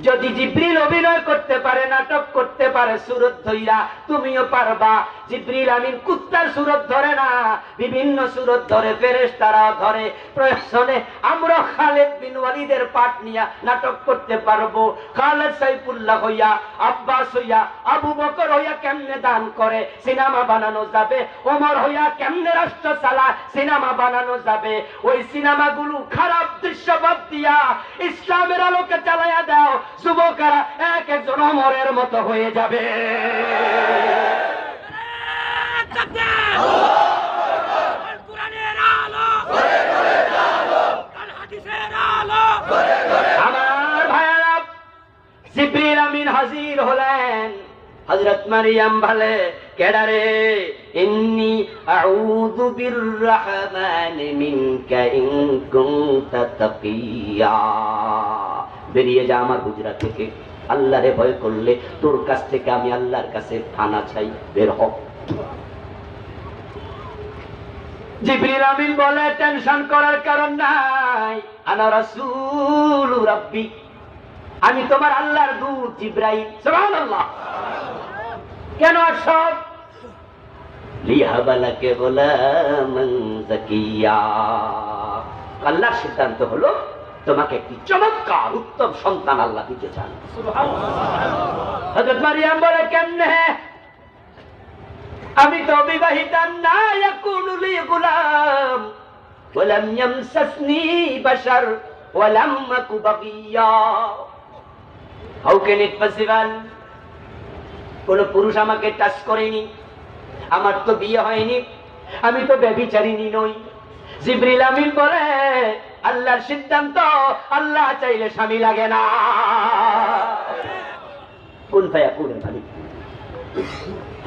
যদি জিবরিল অভিনয় করতে পারে, নাটক করতে পারে সুরত ধইরা, তুমিও পারবা। জিবরিল আমিন কুত্তার সুরত ধরে না, বিভিন্ন সুরত ধরে, ফেরেশতারা ধরে। প্রয়োজনে আমরা খালিদ বিন ওয়ালিদের পাঠ নিয়া নাটক করতে পারবো। খালিদ সাইফুল্লাহ হইয়া, আব্বাস হইয়া, আবু বকর হইয়া কেমনে দান করে সিনেমা বানানো যাবে, ওমর হইয়া কেমনে রাষ্ট্র চালায় সিনেমা বানানো যাবে। ওই সিনেমাগুলো খারাপ দৃশ্য বাদ দিয়া ইসলামের আলোকে চালাইয়া দাও, যুবকেরা এক একজন ওমরের মতো হয়ে যাবে। আমার ভাইয়েরা, জিবরিল আমিন হাজির হলেন। হযরত মারিয়াম বলে, কেডারে? ইন্নী আউযু বিররহমানি মিনকা ইন কুনতা তাকিয়া। বেরিয়ে যা আমার হুজরা থেকে, আল্লাহরে ভয় করলে তোর কাছ থেকে আমি আল্লাহর কাছে ফানা চাই, বের হ। জিবরিল আমিন বলে, টেনশন করার কারণ নাই, আনা রাসূল রাব্বি, আমি তোমার আল্লাহর দূত জিবরাইল। সুবহানাল্লাহ। কেন আসছো? লিহাবালাকে গোলামান যাকিয়া। আল্লাহর সিদ্ধান্ত হলো তোমাকে একটি চমৎকার উত্তম সন্তান আল্লাহ দিতে চান। হযরত মারিয়াম বলে, কেমনে? আমি তো বিবাহিতা না, ইয়াকুনু লি গুলাম ওয়ালাম ইয়ামসাসনি বাশার ওয়ালাম আকু বাগিয়া। How can it possible? কোন পুরুষ আমাকে টাচ করেনি, আমার তো বিয়ে হয়নি, আমি তো ব্যভিচারিণী নই। জিবরিল আমিন বলে, আল্লাহর সিদ্ধান্ত, আল্লাহ চাইলে স্বামী লাগে না। কোন ভাইয়া কোন মালিক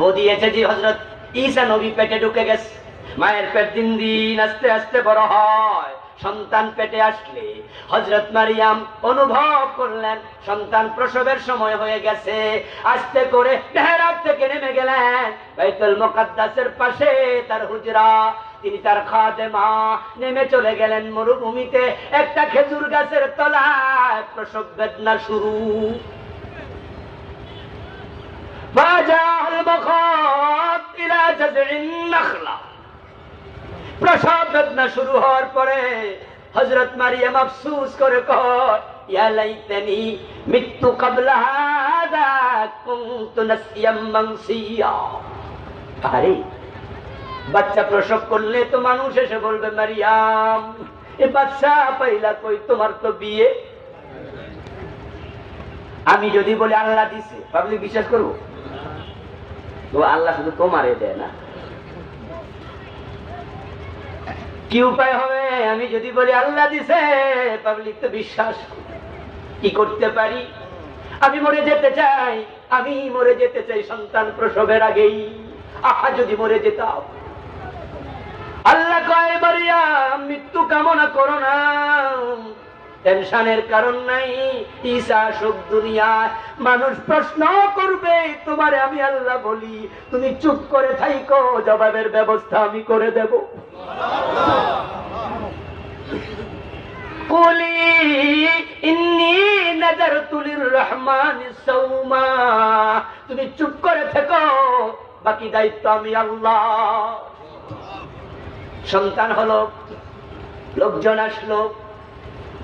ও দিয়েছে যে হযরত ঈসা নবী পেটে ঢুকে গেছে, মায়ের পেট দিন দিন আস্তে আস্তে বড় হয়। সন্তান পেটে আসলে হযরত মারিয়াম অনুভব করলেন সন্তান প্রসবের সময় হয়ে গেছে। আস্তে করে মেহরাব থেকে নেমে গেলেন বাইতুল মুকাদ্দাসের পাশে তার হুজরা। তিনি তার খাদেমা নেমে চলে গেলেন মরুভূমিতে একটা খেজুর গাছের তলায়। প্রসব বেদনা শুরু। ফাজাল মুখাত ইলা জাযইন নাখলা। প্রসব বেদনা শুরু হওয়ার পরে হযরত মারিয়াম আফসোস করে কয়, ইয়া লাইতানি মিতু ক্বাবলা হাযা কুনতু নাসিয়াম মানসিয়া। আরে বাচ্চা প্রসব করলে তো মানুষ এসে বলবে, মারিয়াম এ বাচ্চা পাইলা কই, তোমার তো বিয়ে। আমি যদি বলি আল্লাহ দিছে, পাবলিক বিশ্বাস করবো? তো আল্লাহ শুধু তোমারে দেয় না, কি উপায় হবে? আমি যদি বলি আল্লাহ দিছে, পাবলিক তো বিশ্বাস। কি করতে পারি? আমি মরে যেতে চাই, আমি মরে যেতে চাই সন্তান প্রসবের আগেই। আহা যদি মরে যেতাম। আল্লাহ কয়, মারিয়াম মৃত্যু কামনা করো না, টেনশনের কারণ নাই। ঈসা আসুক দুনিয়ায়, মানুষ প্রশ্ন করবে তোমারে আমি আল্লাহ বলি, তুমি চুপ করে থাইকো, জবাবের ব্যবস্থা আমি করে দেব। কুলি ইন্নী নাযারতু লিররহমানি সাওমা। তুমি চুপ করে থেকো, বাকি দায়িত্ব আমি আল্লাহ। সন্তান হলো, লোকজন আসলো।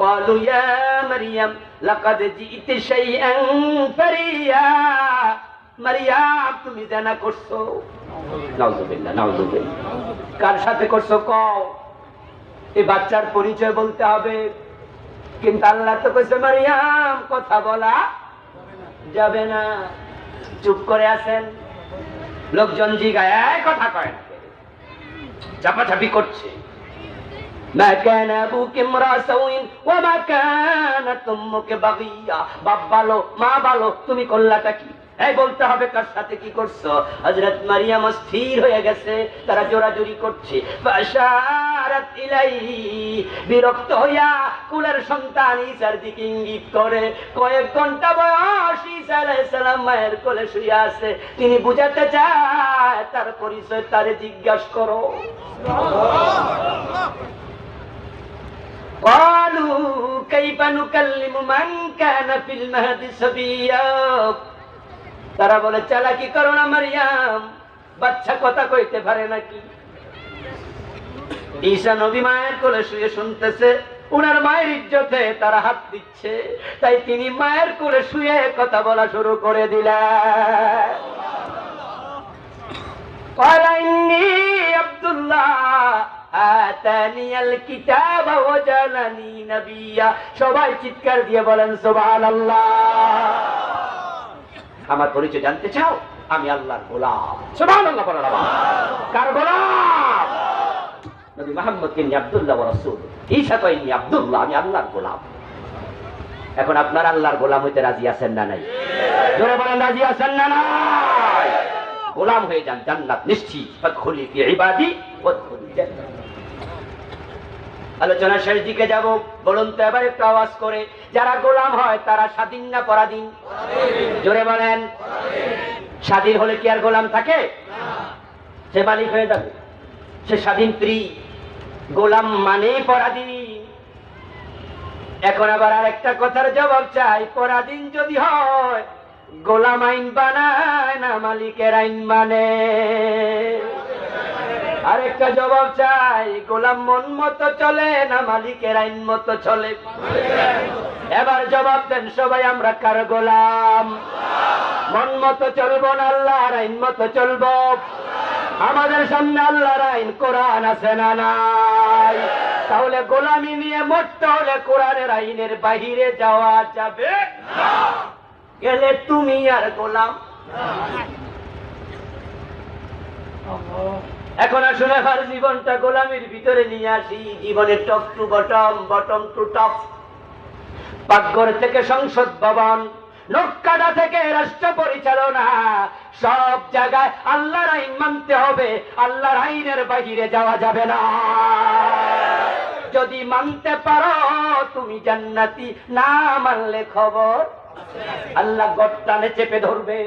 قالوا يا مريم لقد جئت شيئا فريا। মারিয়াম তুমি জানা করছো। নাউযুবিল্লাহ, নাউযুবিল্লাহ। কার সাথে করছো কও? এই বাচ্চার পরিচয় বলতে হবে। কিন্তু আল্লাহ তো কইছে, মারিয়াম কথা বলা যাবে না, চুপ করে আছেন। লোকজন জিগায়, কথা কয় না, চাপাচাপি করছে। মা কানা আবুকি ইমরা সাউইন ওয়া মা কানাত উম্মুকি বাগিয়া। বাপ ভালো, মা ভালো, তুমি করলাটা কি? এই বলতে হবে কার সাথে কি করছো। হযরত মারিয়াম স্থির হয়ে গেছে, তারা জোরাজুরি করছে। ফাশা আশারাত ইলাইহি, বিরক্ত হইয়া কুলের সন্তান ঈসার দিকে ইঙ্গিত করে। কয়েক ঘন্টা বয়স ঈসা আলাইহিস সালাম মায়ের কোলে শুয়ে আছে। তিনি বুঝাতে চায় তার পরিচয় তারে জিজ্ঞাসা করো। قالوا كيف نكلم من كان في المهد صبيا, তারা বলে চালাকি করো না মারিয়াম, বাচ্চা কথা কইতে পারে নাকি? ঈসা নবী মায়ের কোলে শুয়ে শুনতেছে, উনার মায়ের ইজ্জতে তারা হাত দিচ্ছে, তাই তিনি মায়ের কোলে শুয়ে কথা বলা শুরু করে দিলেন। قال إني عبد الله আতানিয়াল কিতাবা ওয়াজালানি নাবিয়্যা, সবাই চিৎকার দিয়ে বলেন সুবহানাল্লাহ। আমার পরিচয় জানতে চাও? আমি আল্লাহর গোলাম। সুবহানাল্লাহ বলো বাবা। কার গোলাম? নবী মুহাম্মদ ইবনে আব্দুল্লাহ ওয়া রাসূল। ঈসা তো ইবনে আব্দুল্লাহ, আমি আল্লাহর গোলাম। এখন আপনারা আল্লাহর গোলাম হইতে রাজি আছেন না নাই? জোরে বলেন রাজি আছেন না নাই? গোলাম হয়ে যান, জান্নাত নিশ্চিত। ফাদখুলি ফি ইবাদি ওয়াদখুলি জান্নাত। আলোচনা শেষ দিকে যাব। বলুন তো এবার একটু আওয়াজ করে, যারা গোলাম হয় তারা স্বাধীন না পরাধীন? জোরে বলেন। স্বাধীন হলে কি আর গোলাম থাকে? সে মালিক হয়ে যাবে, সে স্বাধীন ফ্রি। গোলাম মানে পরাধীন। এখন আবার আরেকটা কথার জবাব চাই, পরাধীন যদি হয় গোলাম আইন বানায় না মালিকের আইন মানে? আরেকটা জবাব চাই, গোলাম মন মতো চলে না মালিকের আইন মতো চলে? এবার জবাব দেন সবাই, আমরা কার গোলাম? মন মতো চলবো না আল্লাহর আইন মতো চলবো? আমাদের সামনে আল্লাহর আইন কোরআন আছে না নাই? তাহলে গোলামি নিয়ে মরতে হলে কোরআনের আইনের বাহিরে যাওয়া যাবে না। গেলে তুমি আর গোলাম। এখন আসলে আমার জীবনটা গোলামির ভিতরে নিয়ে আসি। জীবনের top to bottom, bottom to top. পাকঘর থেকে সংসদ ভবন, নৌকাটা থেকে রাষ্ট্র পরিচালনা, সব জায়গায় আল্লাহর আইন মানতে হবে। আল্লাহর আইনের বাহিরে যাওয়া যাবে না। যদি মানতে পারো তুমি জান্নাতি, না মানলে খবর আল্লাহ গর্তানে চেপে ধরবে।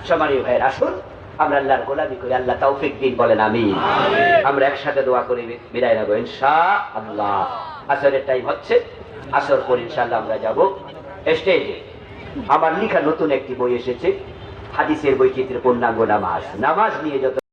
সম্মানীয় ভাইয়ের, আসুন আমরা আল্লাহর গোলামি করি। আল্লাহ তৌফিক দিন, বলেন আমিন। আমরা একসাথে দোয়া করে বিদায় নেব ইনশাআল্লাহ। আসরের টাইম হচ্ছে, আসর পর ইনশাআল্লাহ আমরা যাব স্টেজে। আমার লেখা নতুন একটি বই এসেছে, হাদিসের বৈচিত্র্য পূর্ণাঙ্গ নামাজ। নামাজ নিয়ে যত